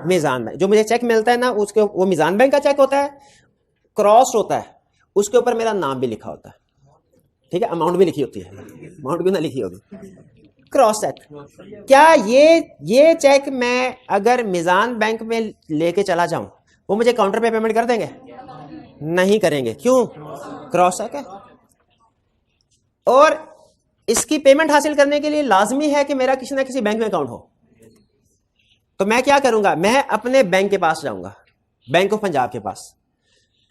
मिजान बैंक। जो मुझे चेक मिलता है ना उसके, वो मिजान बैंक का चेक होता है, क्रॉस होता है, उसके ऊपर मेरा नाम भी लिखा होता है, ठीक है, अमाउंट भी लिखी होती है, अमाउंट क्यों ना लिखी होगी, क्रॉस चेक। क्या ये चेक मैं अगर मिजान बैंक में लेके चला जाऊं, वो मुझे काउंटर पे पेमेंट कर देंगे? नहीं करेंगे। क्यों? क्रॉस चेक है। और इसकी पेमेंट हासिल करने के लिए लाजमी है कि मेरा किसी ना किसी बैंक में अकाउंट हो। तो मैं क्या करूंगा, मैं अपने बैंक के पास जाऊंगा, बैंक ऑफ पंजाब के पास,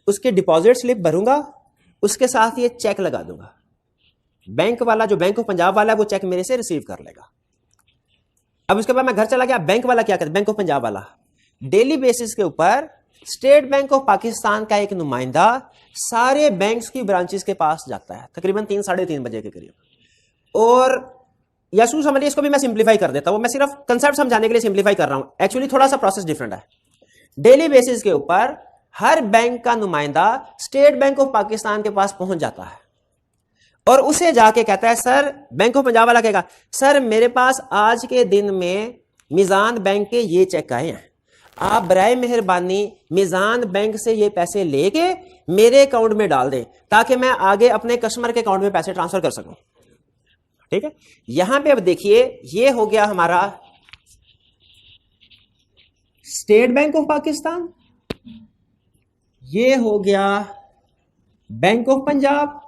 उसके डिपॉजिट स्लिप भरूंगा, उसके साथ ये चेक लगा दूंगा। बैंक वाला, जो बैंक ऑफ पंजाब वाला है, वो चेक मेरे से रिसीव कर लेगा। अब उसके बाद मैं घर चला गया, बैंक वाला क्या करता है? बैंक ऑफ पंजाब वाला डेली बेसिस के ऊपर स्टेट बैंक ऑफ पाकिस्तान का एक नुमाइंदा सारे बैंक्स की ब्रांचेस के पास जाता है, तकरीबन 3 साढ़े 3 बजे के करीब। और यासू समझिए, इसको भी मैं सिंप्लीफाई कर देता हूं, मैं सिर्फ कंसेप्ट समझाने के लिए सिंप्लीफाई कर रहा हूं, एक्चुअली थोड़ा सा प्रोसेस डिफरेंट है। डेली बेसिस के ऊपर हर बैंक का नुमाइंदा स्टेट बैंक ऑफ पाकिस्तान के पास पहुंच जाता है और उसे जाके कहता है, सर, बैंक ऑफ पंजाब वाला कहेगा, सर मेरे पास आज के दिन में मिजान बैंक के ये चेक आए हैं, आप बराए मेहरबानी मिजान बैंक से ये पैसे लेके मेरे अकाउंट में डाल दें ताकि मैं आगे अपने कस्टमर के अकाउंट में पैसे ट्रांसफर कर सकूं। ठीक है, यहां पे अब देखिए, ये हो गया हमारा स्टेट बैंक ऑफ पाकिस्तान, ये हो गया बैंक ऑफ पंजाब,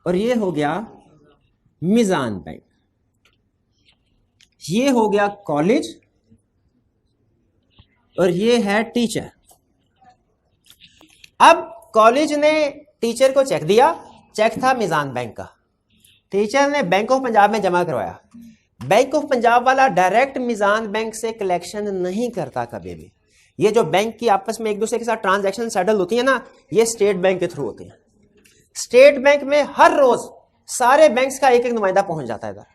और ये हो गया मिजान बैंक, ये हो गया कॉलेज, और ये है टीचर। अब कॉलेज ने टीचर को चेक दिया, चेक था मिजान बैंक का, टीचर ने बैंक ऑफ पंजाब में जमा करवाया। बैंक ऑफ पंजाब वाला डायरेक्ट मिजान बैंक से कलेक्शन नहीं करता कभी भी। ये जो बैंक की आपस में एक दूसरे के साथ ट्रांजैक्शन सेटल होती है ना, ये स्टेट बैंक के थ्रू होती है। स्टेट बैंक में हर रोज सारे बैंक्स का एक एक नुमाइंदा पहुंच जाता है इधर,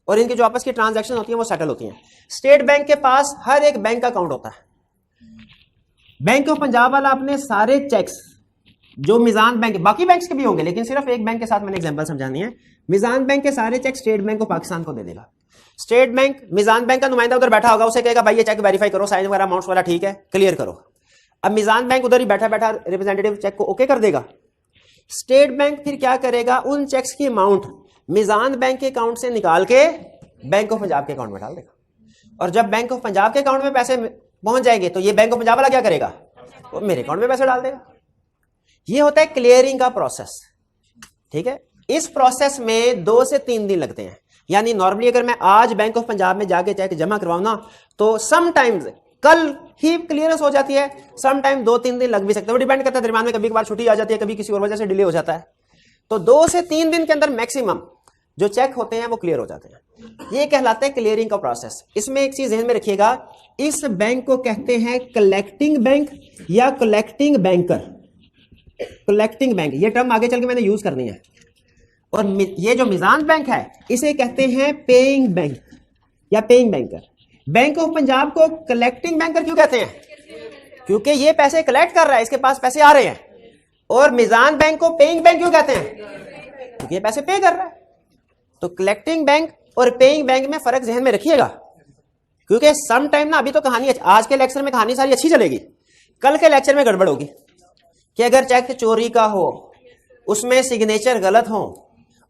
और इनकी जो आपस की ट्रांजैक्शन होती है वो सेटल होती हैं। स्टेट बैंक के पास हर एक बैंक का अकाउंट होता है। बैंक ऑफ पंजाब वाला अपने सारे चेक्स जो मिजान बैंक, बाकी बैंक्स के भी होंगे लेकिन सिर्फ एक बैंक के साथ मैंने एग्जांपल समझानी है, मिजान बैंक के सारे cheque State Bank of Pakistan को दे देगा। स्टेट बैंक, मिजान बैंक का नुमाइंदा उधर बैठा होगा, उसे कहेगा भाई ये चेक वेरीफाई करो, साइन वगैरह अमाउंट्स वाला ठीक है, क्लियर करो। अब मिजान बैंक उधर ही बैठा बैठा रिप्रेजेंटेटिव चेक को ओके कर देगा। स्टेट बैंक फिर क्या करेगा, उन चेक्स की अमाउंट मिजान बैंक के अकाउंट से निकाल के बैंक ऑफ पंजाब के अकाउंट में डाल देगा। और जब बैंक ऑफ पंजाब के अकाउंट में पैसे पहुंच जाएंगे तो ये बैंक ऑफ पंजाब वाला क्या करेगा, वो मेरे अकाउंट में पैसे डाल देगा। ये होता है क्लियरिंग का प्रोसेस। ठीक है, इस प्रोसेस में 2 से 3 दिन लगते हैं। यानी नॉर्मली अगर मैं आज बैंक ऑफ पंजाब में जाके चेक जमा करवाऊं ना, तो समटाइम्स कल ही क्लियरेंस हो जाती है, समटाइम 2-3 दिन लग भी सकते हैं, वो डिपेंड करता है, दरमियान में कभी कभार छुट्टी आ जाती है, कभी किसी और वजह से डिले हो जाता है। तो 2 से 3 दिन के अंदर मैक्सिमम जो चेक होते हैं वो क्लियर हो जाते हैं। ये कहलाते हैं क्लियरिंग का प्रोसेस। इसमें एक चीज ध्यान में रखिएगा, इस बैंक को कहते हैं कलेक्टिंग बैंक या कलेक्टिंग बैंकर। कलेक्टिंग बैंक, ये टर्म आगे चल के मैंने यूज करनी है। और ये जो मीजान बैंक है इसे कहते हैं पेइंग बैंक या paying banker. Bank of Punjab को कलेक्टिंग बैंकर क्यों कहते हैं? क्योंकि ये पैसे कलेक्ट कर रहा है, इसके पास पैसे आ रहे हैं। और मीजान बैंक को पेइंग बैंक क्यों कहते हैं? क्योंकि ये पैसे पे कर रहा है। तो कलेक्टिंग बैंक और पेइंग बैंक में फर्क जहन में रखिएगा, क्योंकि सम टाइम ना, अभी तो कहानी, आज के लेक्चर में कहानी सारी अच्छी चलेगी, कल के लेक्चर में गड़बड़ होगी कि अगर चेक चोरी का हो, उसमें सिग्नेचर गलत हो,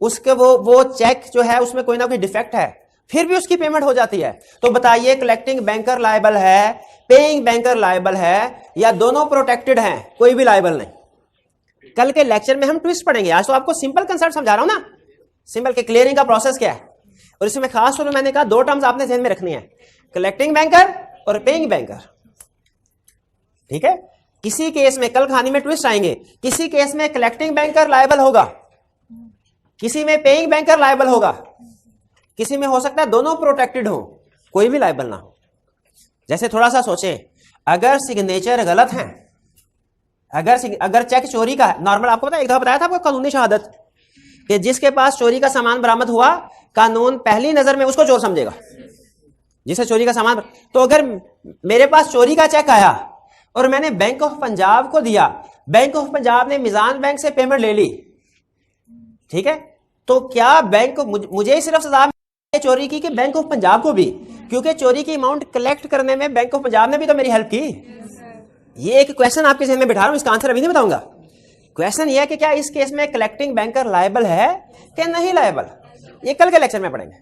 उसके वो चेक जो है उसमें कोई ना कोई डिफेक्ट है, फिर भी उसकी पेमेंट हो जाती है, तो बताइए कलेक्टिंग बैंकर लायबल है, पेइंग बैंकर लायबल है, या दोनों प्रोटेक्टेड हैं, कोई भी लायबल नहीं। कल के लेक्चर में हम ट्विस्ट पढ़ेंगे। आज तो आपको सिंपल कंसेप्ट समझा रहा हूं ना, सिंपल के क्लियरिंग का प्रोसेस क्या है। और इसमें खास तौर पर मैंने कहा 2 टर्म्स आपने ध्यान में रखनी है, कलेक्टिंग बैंकर और पेइंग बैंकर। ठीक है, किसी केस में, कल कहानी में ट्विस्ट आएंगे, किसी केस में कलेक्टिंग बैंकर लायबल होगा, किसी में पेइंग बैंकर लायबल होगा, किसी में हो सकता है दोनों प्रोटेक्टेड हो, कोई भी लायबल ना हो। जैसे थोड़ा सा सोचें, अगर सिग्नेचर गलत है, अगर चेक चोरी का है, नॉर्मल आपको पता है, एक दफा बताया था आपको कानूनी शहादत, कि जिसके पास चोरी का सामान बरामद हुआ, कानून पहली नजर में उसको चोर समझेगा, जिसे चोरी का सामान। तो अगर मेरे पास चोरी का चेक आया और मैंने बैंक ऑफ पंजाब को दिया, बैंक ऑफ पंजाब ने मीजान बैंक से पेमेंट ले ली, ठीक है, तो क्या बैंक को मुझे सिर्फ सजा चोरी की कि बैंक ऑफ पंजाब को भी? क्योंकि चोरी की अमाउंट कलेक्ट करने में बैंक ऑफ पंजाब ने भी तो मेरी हेल्प की। ये एक क्वेश्चन आपके जहन में बिठा रहा हूं, इसका आंसर अभी नहीं बताऊंगा। क्वेश्चन ये है कि क्या इस केस में कलेक्टिंग बैंकर लायबल है कि नहीं लायबल, ये कल के लेक्चर में पढ़ेंगे।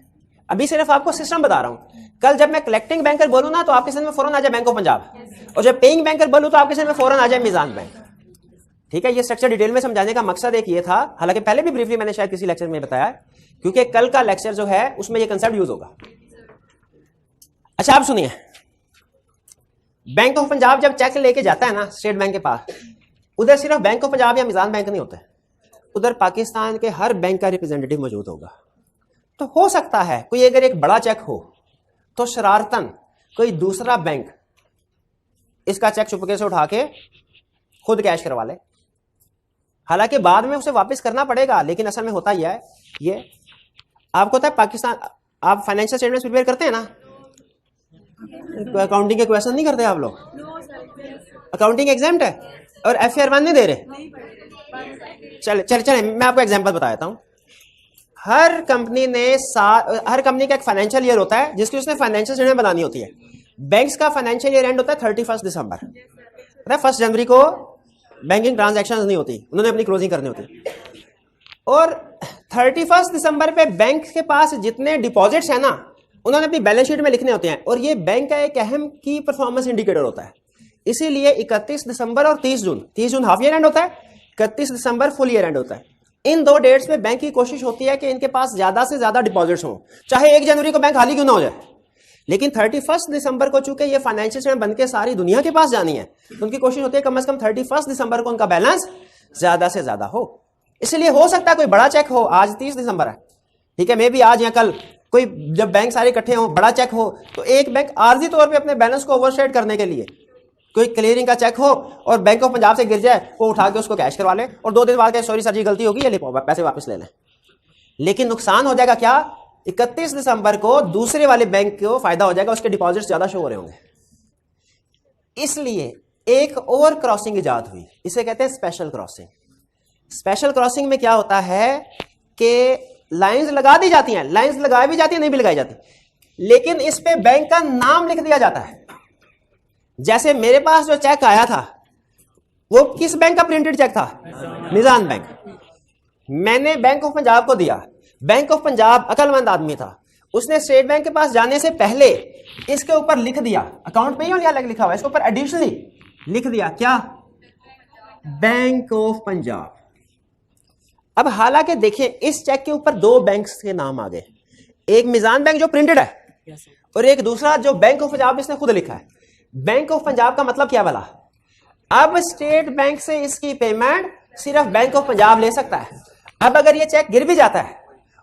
अभी सिर्फ आपको सिस्टम बता रहा हूं। कल जब मैं कलेक्टिंग बैंकर बोलूं ना, तो आपके जहन में फौरन आ जाए बैंक ऑफ पंजाब, और जब पेइंग बैंकर बोलूं तो आपके जहन में फौरन आ जाए मीजान बैंक। ठीक है, ये स्ट्रक्चर डिटेल में समझाने का मकसद एक ये था, हालांकि पहले भी ब्रीफली मैंने शायद किसी लेक्चर में बताया, क्योंकि कल का लेक्चर जो है उसमें ये कंसेप्ट यूज होगा। अच्छा, आप सुनिए, बैंक ऑफ पंजाब जब चेक लेके जाता है ना स्टेट बैंक के पास, उधर सिर्फ बैंक ऑफ पंजाब या मीजान बैंक नहीं होते, उधर पाकिस्तान के हर बैंक का रिप्रेजेंटेटिव मौजूद होगा। तो हो सकता है कोई अगर एक बड़ा चेक हो तो शरारतन कोई दूसरा बैंक इसका चेक चुपके से उठा के खुद कैश करवा ले, हालांकि बाद में उसे वापस करना पड़ेगा, लेकिन असल में होता ही है ये। आपको पता है पाकिस्तान, आप फाइनेंशियल स्टेटमेंट्स प्रिपेयर करते हैं ना, अकाउंटिंग के क्वेश्चन नहीं करते आप लोग? अकाउंटिंग एग्जाम्ड है और FR1 नहीं दे रहे? चले मैं आपको एग्जांपल बता देता हूं। हर कंपनी का एक फाइनेंशियल ईयर होता है जिसकी उसने फाइनेंशियल स्टेटमेंट बनानी होती है। बैंक्स का फाइनेंशियल ईयर एंड होता है 31 दिसंबर। 1 जनवरी को बैंकिंग ट्रांजैक्शंस नहीं होती, उन्होंने अपनी क्लोजिंग करनी होती। और 31 दिसंबर पे बैंक के पास जितने डिपॉजिट्स हैं ना, उन्होंने अपनी बैलेंस शीट में लिखने होते हैं, और ये बैंक का एक अहम की परफॉर्मेंस इंडिकेटर होता है। इसीलिए 31 दिसंबर और 30 जून हाफ ईयर एंड होता है, 31 दिसंबर फुल ईयर एंड होता है। इन 2 डेट्स में बैंक की कोशिश होती है कि इनके पास ज्यादा से ज्यादा डिपॉजिट्स हों, चाहे 1 जनवरी को बैंक खाली क्यों ना हो जाए। लेकिन 31 दिसंबर को चूंकि ये फाइनेंशियल स्टेटमेंट बनके सारी दुनिया के पास जानी है, तो उनकी कोशिश होती है कम से कम 31 दिसंबर को उनका बैलेंस ज्यादा से ज्यादा हो। इसलिए हो सकता है कोई बड़ा चेक हो, आज 30 दिसंबर है, ठीक है, मे भी आज या कल कोई जब बैंक सारे इकट्ठे हो, बड़ा चेक हो, तो एक बैंक आर्जी तौर पे अपने बैलेंस को ओवरस्टेट करने के लिए कोई क्लियरिंग का चेक हो और बैंक ऑफ पंजाब से गिर जाए, वो उठा के उसको कैश करवा ले, और 2 दिन बाद कहे सॉरी सर जी गलती होगी, ये ले पैसे वापस ले लें। लेकिन नुकसान हो जाएगा क्या? 31 दिसंबर को दूसरे वाले बैंक को फायदा हो जाएगा, उसके डिपॉजिट ज्यादा शो हो रहे होंगे। इसलिए एक और क्रॉसिंग इजाद हुई, इसे कहते हैं स्पेशल क्रॉसिंग। स्पेशल क्रॉसिंग में क्या होता है कि लाइंस लगा दी जाती हैं, लाइंस लगाई भी जाती है, नहीं भी लगाई जाती, लेकिन इस पे बैंक का नाम लिख दिया जाता है। जैसे मेरे पास जो चेक आया था वो किस बैंक का प्रिंटेड चेक था? मीजान बैंक। मैंने बैंक ऑफ पंजाब को दिया, बैंक ऑफ पंजाब अकलमंद आदमी था, उसने स्टेट बैंक के पास जाने से पहले इसके ऊपर लिख दिया, अकाउंट पे ही अलग लिखा हुआ है, इसके ऊपर एडिशनली लिख दिया क्या? Bank of Punjab. अब हालांकि देखिए इस चेक के ऊपर 2 बैंक्स के नाम आ गए, एक मीजान बैंक जो प्रिंटेड है और एक दूसरा जो बैंक ऑफ पंजाब इसने खुद लिखा है। बैंक ऑफ पंजाब का मतलब क्या वाला? अब स्टेट बैंक से इसकी पेमेंट सिर्फ बैंक ऑफ पंजाब ले सकता है। अब अगर ये चेक गिर भी जाता है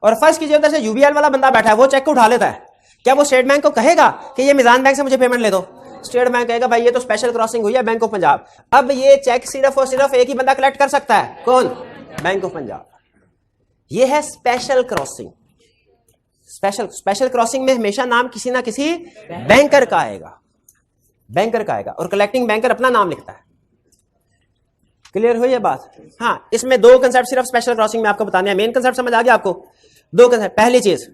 और फर्स्ट कीजिए उधर से UBL वाला बंदा बैठा है, वो चेक को उठा लेता है, क्या वो स्टेट बैंक को कहेगा कि ये मीजान बैंक से मुझे पेमेंट ले दो? स्टेट बैंक कहेगा भाई ये तो स्पेशल क्रॉसिंग हुई है बैंक ऑफ पंजाब। अब ये चेक सिर्फ और सिर्फ एक ही बंदा कलेक्ट कर सकता है, कौन? Bank of Punjab. ये है स्पेशल क्रॉसिंग। स्पेशल क्रॉसिंग में हमेशा नाम किसी ना किसी बैंकर का आएगा, बैंकर का आएगा, और कलेक्टिंग बैंकर अपना नाम लिखता है। क्लियर हुई ये बात? हाँ, इसमें दो कंसेप्ट सिर्फ स्पेशल क्रॉसिंग में आपको बताने हैं। मेन कंसेप्ट समझ आ गया आपको? दो कंसेप्ट। पहली चीज,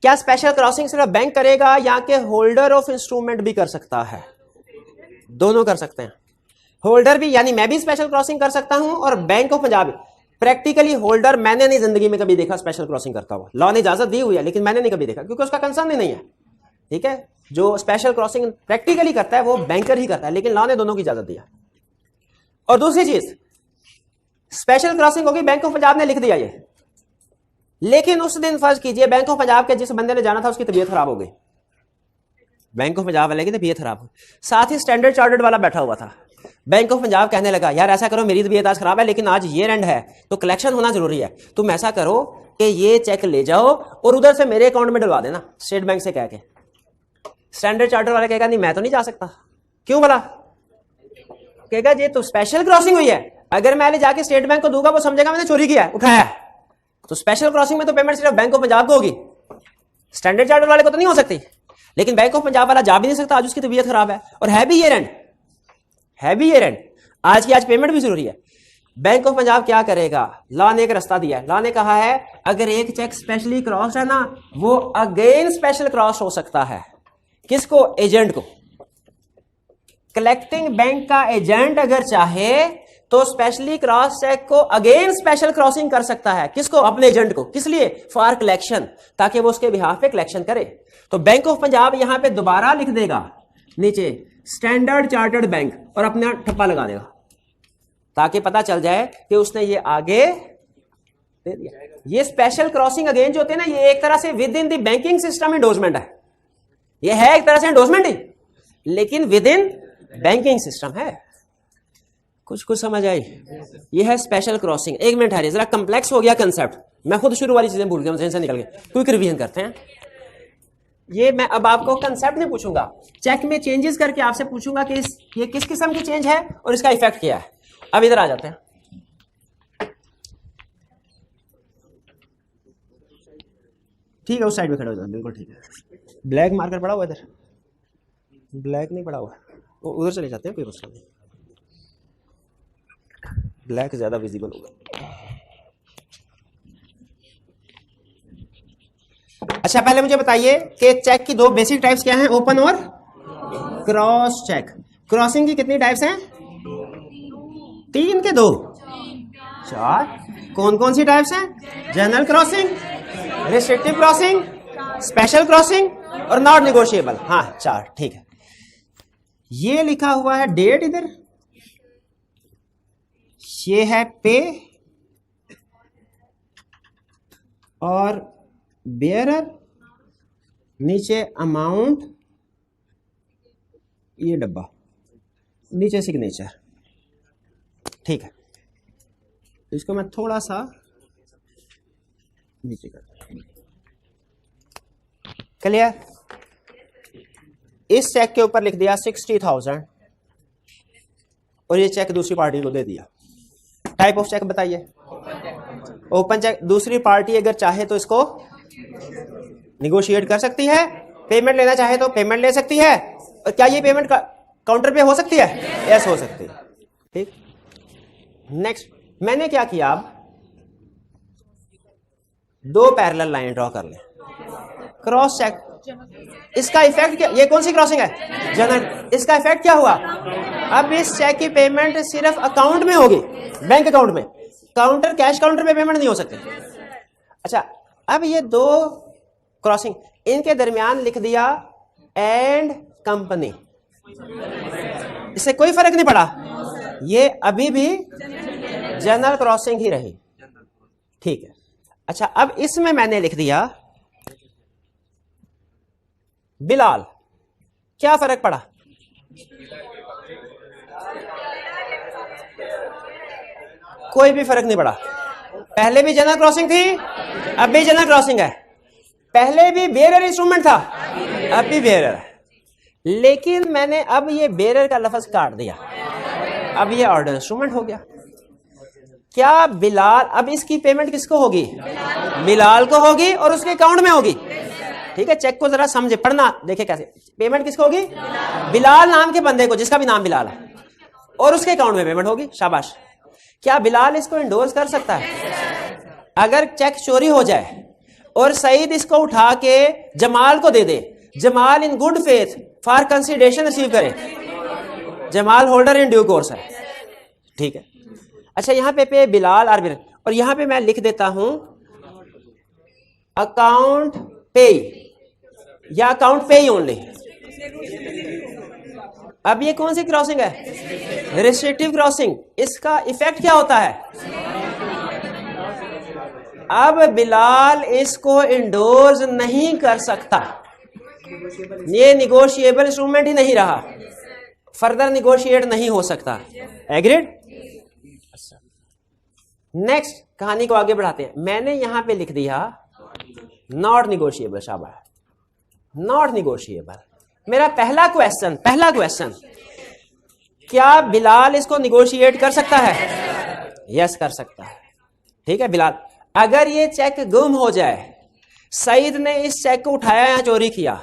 क्या स्पेशल क्रॉसिंग सिर्फ बैंक करेगा या कि होल्डर ऑफ इंस्ट्रूमेंट भी कर सकता है? दोनों कर सकते हैं। होल्डर भी, यानी मैं भी स्पेशल क्रॉसिंग कर सकता हूं और bank of Punjab. Practically holder मैंने नहीं जिंदगी में कभी देखा स्पेशल क्रॉसिंग करता हुआ। लॉ ने इजाजत दी हुई है लेकिन मैंने नहीं कभी देखा, क्योंकि उसका कंसर्न ही नहीं है। ठीक है, जो स्पेशल क्रॉसिंग प्रैक्टिकली करता है वो बैंकर ही करता है, लेकिन लॉ ने दोनों की इजाजत दिया। और दूसरी चीज, स्पेशल क्रॉसिंग होगी, बैंक ऑफ पंजाब ने लिख दिया ये, लेकिन उस दिन फर्ज कीजिए बैंक ऑफ पंजाब के जिस बंदे ने जाना था उसकी तबीयत खराब हो गई, बैंक ऑफ पंजाब वाले की तबीयत खराब हुई, साथ ही स्टैंडर्ड चार्टर्ड वाला बैठा हुआ था। बैंक ऑफ पंजाब कहने लगा यार ऐसा करो, मेरी तबीयत आज खराब है लेकिन आज ये एंड है तो कलेक्शन होना जरूरी है, तुम ऐसा करो कि ये चेक ले जाओ और उधर से मेरे अकाउंट में डलवा देना, स्टेट बैंक से कह के। स्टैंडर्ड चार्टर्ड वाला कहेगा नहीं मैं तो नहीं जा सकता। क्यों बोला? कहेगा ये तो स्पेशल क्रॉसिंग हुई है, अगर मैं ले जाके स्टेट बैंक को दूंगा वो समझेगा मैंने चोरी किया है, उठाया है। तो स्पेशल क्रॉसिंग में तो पेमेंट सिर्फ बैंक ऑफ पंजाब को होगी, स्टैंडर्ड चार्टर्ड वाले को तो नहीं हो सकती। लेकिन बैंक ऑफ पंजाब वाला जा भी नहीं सकता, आज उसकी तबीयत खराब है और है भी ये रेंट, है भी ये रेंट, आज की आज पेमेंट भी जरूरी है। बैंक ऑफ पंजाब क्या करेगा? लॉ ने एक रास्ता दिया है। लॉ ने कहा है अगर एक चेक स्पेशली क्रॉस है ना, वो अगेन स्पेशल क्रॉस हो सकता है। किसको? एजेंट को। कलेक्टिंग बैंक का एजेंट अगर चाहे तो स्पेशली क्रॉस चेक को अगेन स्पेशल क्रॉसिंग कर सकता है। किसको? अपने एजेंट को। किस लिए? फॉर कलेक्शन, ताकि वो उसके बिहाफ पे कलेक्शन करे। तो बैंक ऑफ पंजाब यहां पे दोबारा लिख देगा नीचे स्टैंडर्ड चार्टर्ड बैंक और अपना ठप्पा लगा देगा, ताकि पता चल जाए कि उसने ये आगे दे दिया। ये स्पेशल क्रॉसिंग अगेन जो होते हैं ना, ये एक तरह से with in the banking system endorsement है। ये है एक तरह से एंडोर्समेंट ही, लेकिन विद इन बैंकिंग सिस्टम है। कुछ समझ आई? ये है स्पेशल क्रॉसिंग। एक मिनट है, जरा कंप्लेक्स हो गया कंसेप्ट, मैं खुद शुरू वाली चीजें भूल गया, मुझे से निकल गया। क्विक रिवीजन करते हैं। ये मैं अब आपको कंसेप्ट नहीं पूछूंगा, चेक में चेंजेस करके आपसे पूछूंगा कि ये किस किस्म की चेंज है और इसका इफेक्ट क्या है। अब इधर आ जाते हैं। ठीक है, उस साइड में खड़े हो जाए, बिल्कुल ठीक है। ब्लैक मार्कर पड़ा हुआ इधर, ब्लैक नहीं पड़ा हुआ, वो उधर चले जाते हैं, कोई मसला नहीं, ब्लैक ज्यादा विजिबल होगा। अच्छा, पहले मुझे बताइए कि चेक की दो बेसिक टाइप्स क्या हैं, ओपन और क्रॉस चेक। क्रॉसिंग की कितनी टाइप्स हैं? 3 के 2 4। कौन कौन सी टाइप्स हैं? General crossing, restrictive crossing, special crossing और नॉट निगोशिएबल। हाँ 4, ठीक है। ये लिखा हुआ है डेट इधर, ये है पे और बेयरर, नीचे अमाउंट, ये डब्बा, नीचे सिग्नेचर। ठीक है, इसको मैं थोड़ा सा नीचे कर। क्लियर? इस चेक के ऊपर लिख दिया 60,000 और ये चेक दूसरी पार्टी को दे दिया। टाइप ऑफ चेक बताइए? Open cheque. दूसरी पार्टी अगर चाहे तो इसको निगोशिएट कर सकती है, पेमेंट लेना चाहे तो पेमेंट ले सकती है। और क्या ये पेमेंट काउंटर पे हो सकती है? यस, हो सकती है। ठीक, नेक्स्ट मैंने क्या किया, अब 2 पैरेलल लाइन ड्रॉ कर ले, क्रॉस चेक। इसका इफेक्ट क्या? ये कौन सी क्रॉसिंग है? जनरल। इसका इफेक्ट क्या हुआ? अब इस चेक की पेमेंट सिर्फ अकाउंट में होगी, बैंक अकाउंट में, काउंटर कैश काउंटर पे पेमेंट नहीं हो सकती। अच्छा, अब ये 2 क्रॉसिंग, इनके दरमियान लिख दिया एंड कंपनी, इससे कोई फर्क नहीं पड़ा, ये अभी भी जनरल क्रॉसिंग ही रही। ठीक है। अच्छा, अब इसमें मैंने लिख दिया बिलाल। क्या फर्क पड़ा? कोई भी फर्क नहीं पड़ा। पहले भी जनरल क्रॉसिंग थी, अब भी जनरल क्रॉसिंग है। पहले भी बेयरर इंस्ट्रूमेंट था, अब भी बेयरर है। लेकिन मैंने अब ये बेरर का लफ्ज काट दिया, अब ये ऑर्डर इंस्ट्रूमेंट हो गया। क्या बिलाल, अब इसकी पेमेंट किसको होगी? बिलाल को होगी और उसके अकाउंट में होगी। ठीक है, चेक को जरा समझे, पढ़ना देखे कैसे। पेमेंट किसको होगी? बिलाल नाम के बंदे को, जिसका भी नाम बिलाल है, और उसके अकाउंट में पेमेंट होगी। शाबाश। क्या बिलाल इसको इंडोर्स कर सकता है? अगर चेक चोरी हो जाए और सईद इसको उठा के जमाल को दे दे, Jamal in good faith for consideration receive करे, Jamal holder in due course है। ठीक है, अच्छा यहां पे बिलाल और यहां पे मैं लिख देता हूं अकाउंट पे या अकाउंट पे ओनली। अब ये कौन सी क्रॉसिंग है? Restrictive crossing. इसका इफेक्ट क्या होता है? अब बिलाल इसको इंडोर्स नहीं कर सकता, ये निगोशिएबल इंस्ट्रूमेंट ही नहीं रहा, फर्दर निगोशिएट नहीं हो सकता। एग्रीड? नेक्स्ट कहानी को आगे बढ़ाते हैं। मैंने यहां पे लिख दिया नॉट निगोशिएबल। शाबाश, नॉट निगोशिएबल। मेरा पहला क्वेश्चन, क्या बिलाल इसको निगोशिएट कर सकता है? यस, कर सकता है। ठीक है बिलाल, अगर ये चेक गुम हो जाए, सईद ने इस चेक को उठाया या चोरी किया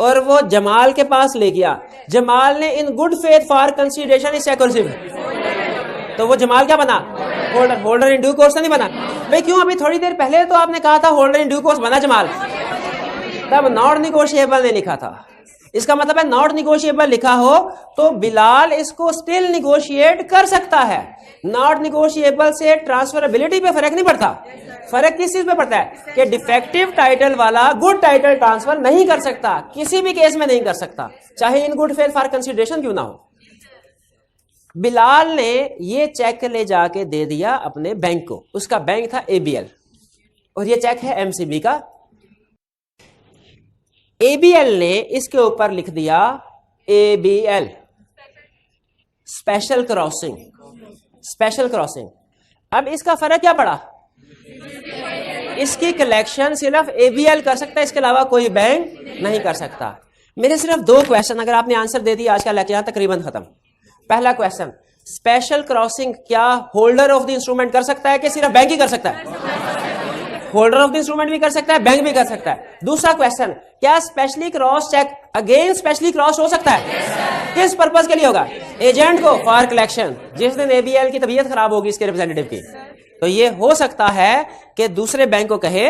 और वो जमाल के पास ले गया, जमाल ने in good faith for consideration इस चेक को रिसीव, तो वो जमाल क्या बना? होल्डर इन ड्यू कोर्स नहीं बना। भाई क्यों? अभी थोड़ी देर पहले तो आपने कहा था होल्डर इन ड्यू कोर्स बना जमाल, तब नॉट निगोशिएबल ने लिखा था। इसका मतलब है नॉट निगोशिएबल लिखा हो तो बिलाल इसको स्टिल निगोशिएट कर सकता है। नॉट निगोशिएबल से ट्रांसफरेबिलिटी पे फर्क नहीं पड़ता। फर्क किस चीज पे पड़ता है कि डिफेक्टिव टाइटल वाला गुड टाइटल ट्रांसफर नहीं कर सकता, किसी भी केस में नहीं कर सकता, चाहे इन गुड फेथ फॉर कंसीडरेशन क्यों ना हो। बिलाल ने ये चेक ले जाके दे दिया अपने बैंक को, उसका बैंक था एबीएल और ये चेक है एमसीबी का। एबीएल ने इसके ऊपर लिख दिया ABL special crossing, special crossing. अब इसका फर्क क्या पड़ा? इसकी कलेक्शन सिर्फ एबीएल कर सकता है, इसके अलावा कोई बैंक नहीं कर सकता। मेरे सिर्फ 2 क्वेश्चन, अगर आपने आंसर दे दिया आज का लेक्चर तकरीबन खत्म। पहला क्वेश्चन, स्पेशल क्रॉसिंग क्या होल्डर ऑफ द इंस्ट्रूमेंट कर सकता है कि सिर्फ बैंक ही कर सकता है? होल्डर ऑफ द इंस्ट्रूमेंट भी कर सकता है, बैंक भी कर सकता है। दूसरा क्वेश्चन, क्या specially cross cheque again specially cross हो सकता है? किस पर्पस के लिए होगा? एजेंट को फॉर कलेक्शन। जिस दिन एबीएल की तबीयत खराब होगी इसके रिप्रेजेंटेटिव की, तो ये हो सकता है कि दूसरे बैंक को कहे,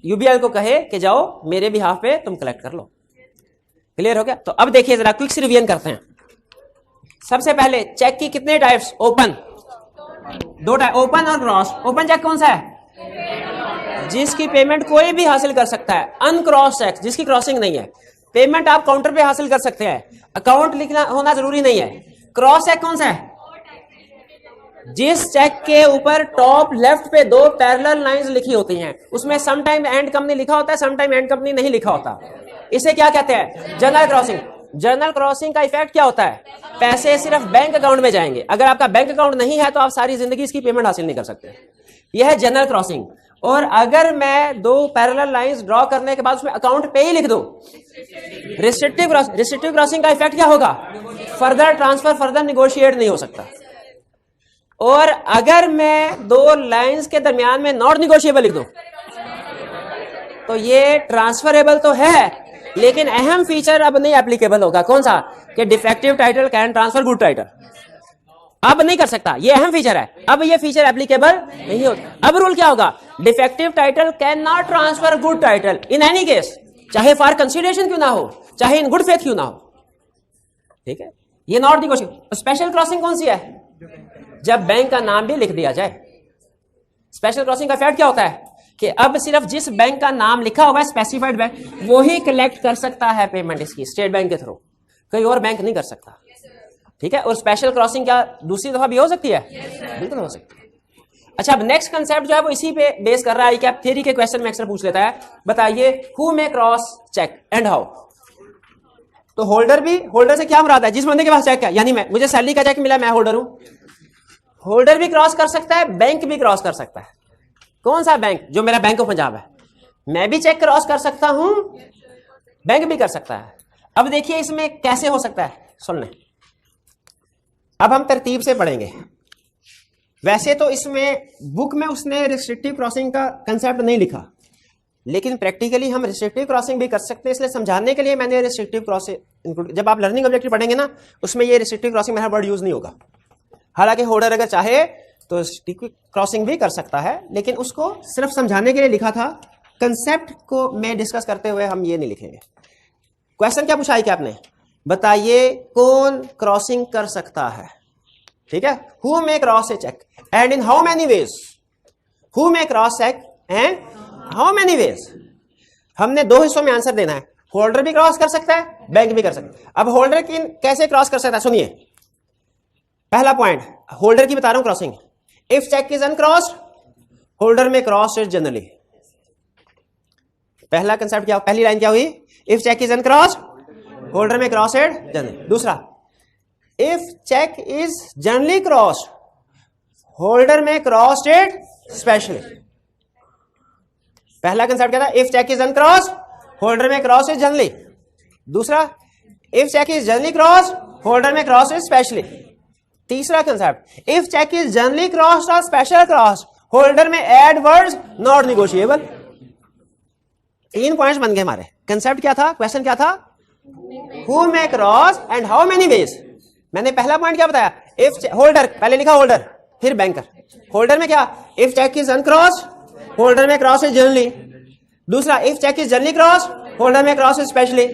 यूबीएल को कहे कि जाओ मेरे बिहाफ पे तुम कलेक्ट कर लो। क्लियर हो गया? तो अब देखिए जरा क्विक से रिवीजन करते हैं। सबसे पहले चेक की कितने टाइप्स? ओपन, 2 टाइप, ओपन और क्रॉस। ओपन चेक कौन सा है? जिसकी पेमेंट कोई भी हासिल कर सकता है। अनक्रॉस चेक, जिसकी क्रॉसिंग नहीं है, पेमेंट आप काउंटर पे हासिल कर सकते हैं, अकाउंट लिखना होना जरूरी नहीं है। क्रॉस चेक कौन सा है? जिस चेक के ऊपर टॉप लेफ्ट पे 2 पैरेलल लाइंस लिखी होती हैं, उसमें सम टाइम एंड कंपनी लिखा होता है, सम टाइम एंड कंपनी नहीं लिखा होता। इसे क्या कहते हैं? General crossing. जनरल क्रॉसिंग का इफेक्ट क्या होता है? पैसे सिर्फ बैंक अकाउंट में जाएंगे। अगर आपका बैंक अकाउंट नहीं है तो आप सारी जिंदगी इसकी पेमेंट हासिल नहीं कर सकते। यह है जनरल क्रॉसिंग। और अगर मैं 2 पैरेलल लाइंस ड्रॉ करने के बाद उसमें अकाउंट पे ही लिख दूं, रिस्ट्रिक्टिव क्रॉसिंग का इफेक्ट क्या होगा? फर्दर ट्रांसफर, फर्दर निगोशिएट नहीं हो सकता। और अगर मैं 2 लाइंस के दरमियान में नॉट निगोशिएबल लिख दूं, तो ये ट्रांसफरेबल तो है लेकिन अहम फीचर अब नहीं एप्लीकेबल होगा। कौन सा? कि defective title can transfer good title. अब नहीं कर सकता, ये अहम फीचर है। अब ये फीचर एप्लीकेबल नहीं होता। अब रूल क्या होगा? Defective title can not transfer good title in any case, चाहे फॉर कंसीडरेशन क्यों ना हो, चाहे इन गुड फेथ क्यों ना हो। ठीक है, ये नॉट निगोशिएबल। स्पेशल क्रॉसिंग कौन सी है? जब बैंक का नाम भी लिख दिया जाए। स्पेशल क्रॉसिंग का इफेक्ट क्या होता है कि अब सिर्फ जिस बैंक का नाम लिखा हुआ है, स्पेसिफाइड बैंक, वो ही कलेक्ट कर सकता है पेमेंट इसकी स्टेट बैंक के थ्रू, कोई और बैंक नहीं कर सकता। ठीक है, और स्पेशल क्रॉसिंग क्या दूसरी दफा भी हो सकती है? बिल्कुल हो सकती है। अच्छा, अब नेक्स्ट कंसेप्ट जो है वो इसी पे बेस कर रहा है। क्या थ्योरी के क्वेश्चन में अक्सर पूछ लेता है, बताइए who may cross cheque and how. तो होल्डर भी, होल्डर से क्या मुराद है? जिस बंदे के पास चेक है, यानी मैं, मुझे सैलरी का चेक मिला, मैं होल्डर हूं। होल्डर भी क्रॉस कर सकता है, बैंक भी क्रॉस कर सकता है। कौन सा बैंक? जो मेरा बैंक ऑफ पंजाब है। मैं भी चेक क्रॉस कर सकता हूं, बैंक भी कर सकता है। अब देखिए इसमें कैसे हो सकता है, सुन लें। अब हम तरतीब से पढ़ेंगे। वैसे तो इसमें बुक में उसने रिस्ट्रिक्टिव क्रॉसिंग का कंसेप्ट नहीं लिखा, लेकिन प्रैक्टिकली हम रिस्ट्रिक्टिव क्रॉसिंग भी कर सकते हैं, इसलिए समझाने के लिए मैंने रिस्ट्रिक्टिव क्रॉसिंग इंक्लूड। जब आप लर्निंग ऑब्जेक्टिव पढ़ेंगे ना, उसमें ये रिस्ट्रिक्टिव क्रॉसिंग मेरा वर्ड यूज नहीं होगा। हालांकि होल्डर अगर चाहे तो रिस्ट्रिक्टिव क्रॉसिंग भी कर सकता है, लेकिन उसको सिर्फ समझाने के लिए लिखा था। कंसेप्ट को मैं डिस्कस करते हुए हम ये नहीं लिखेंगे। क्वेश्चन क्या पूछा है कि आपने, बताइए कौन क्रॉसिंग कर सकता है, ठीक है। Who may cross a cheque and in how many ways, who may cross cheque and how many ways. हमने दो हिस्सों में आंसर देना है। होल्डर भी क्रॉस कर सकता है, बैंक भी कर सकता है। अब होल्डर की कैसे क्रॉस कर सकता है, सुनिए। पहला पॉइंट होल्डर की बता रहा हूं crossing. If cheque is uncrossed, holder में क्रॉस इज जनरली। पहला कंसेप्ट क्या, पहली लाइन क्या हुई, if cheque is uncrossed, holder में क्रॉस इज जनरली। दूसरा, if cheque is generally crossed, holder may crossed it specially. पहला कंसेप्ट क्या था, if cheque is uncrossed, holder में क्रॉस इज जनरली। दूसरा, if cheque is generally crossed, holder में cross is specially. तीसरा concept, if cheque is generally crossed और special crossed, holder में add words not negotiable. 3 points बन गए हमारे। Concept क्या था, क्वेश्चन क्या था, who may cross and how many veg. मैंने पहला पॉइंट क्या बताया, इफ होल्डर, पहले लिखा होल्डर फिर बैंकर। होल्डर में क्या, if cheque is uncrossed, holder में क्रॉस इज जनरली। दूसरा, if cheque is generally cross, holder में क्रॉस इज स्पेशली।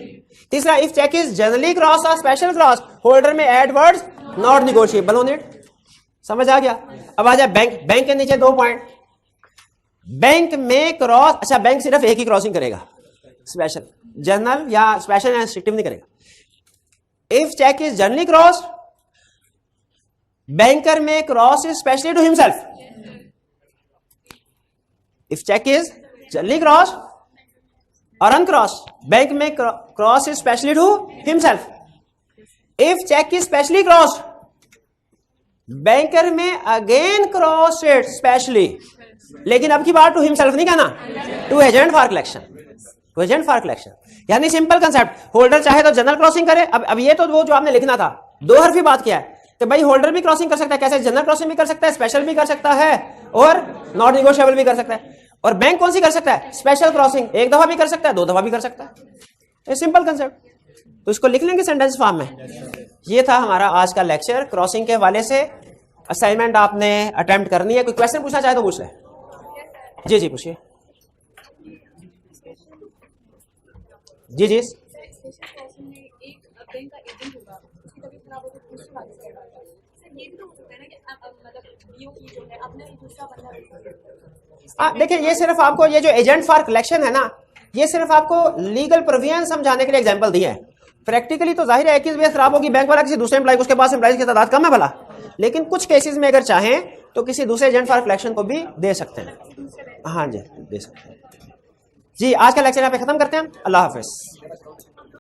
तीसरा, if cheque is generally cross और स्पेशल क्रॉस, होल्डर में add words not negotiable on it. समझ आ गया। अब आ जाए बैंक। बैंक के नीचे 2 पॉइंट। बैंक में क्रॉस, अच्छा बैंक सिर्फ एक ही क्रॉसिंग करेगा, स्पेशल, जनरल या स्पेशल या रिस्ट्रिक्टिव नहीं करेगा। If cheque is generally cross, banker may cross is specially to himself. If cheque is generally cross और uncross, bank may cross is specially to himself. If cheque is specially cross, banker may again cross it specially, लेकिन अब की बात to himself नहीं कहना, to agent for collection, to agent for collection. यानी simple concept, holder चाहे तो general crossing करे। अब ये तो वो जो आपने लिखना था, 2 हरफी बात किया है कि भाई होल्डर भी क्रॉसिंग कर सकता है। कैसे, जनरल क्रॉसिंग भी कर सकता है, स्पेशल भी कर सकता है और नॉट निगोशिएबल भी कर सकता है। और बैंक कौन सी कर सकता है, स्पेशल क्रॉसिंग 1 दफा भी कर सकता है, 2 दफा भी कर सकता है। ये सिंपल कंसेप्ट, तो इसको लिख लेंगे सेंटेंस फॉर्म में। ये था हमारा आज का लेक्चर क्रॉसिंग के हवाले से। असाइनमेंट आपने अटेम्प्ट करनी है। कोई क्वेश्चन पूछना चाहे तो पूछ ले। जी जी पूछिए। जी जी देखिए, ये सिर्फ आपको ये जो एजेंट फॉर कलेक्शन है ना, ये सिर्फ आपको लीगल प्रोविजन समझाने के लिए एग्जांपल दिए है। प्रैक्टिकली तो जाहिर है कि बेस खराब होगी, बैंक वाला किसी दूसरे एम्प्लॉय, उसके पास एम्प्लॉय की तादाद कम है भला, लेकिन कुछ केसेस में अगर चाहें तो किसी दूसरे एजेंट फॉर कलेक्शन को भी दे सकते हैं। हाँ जी, दे सकते हैं। जी, आज का लेक्चर यहाँ पे खत्म करते हैं। अल्लाह हाफिज।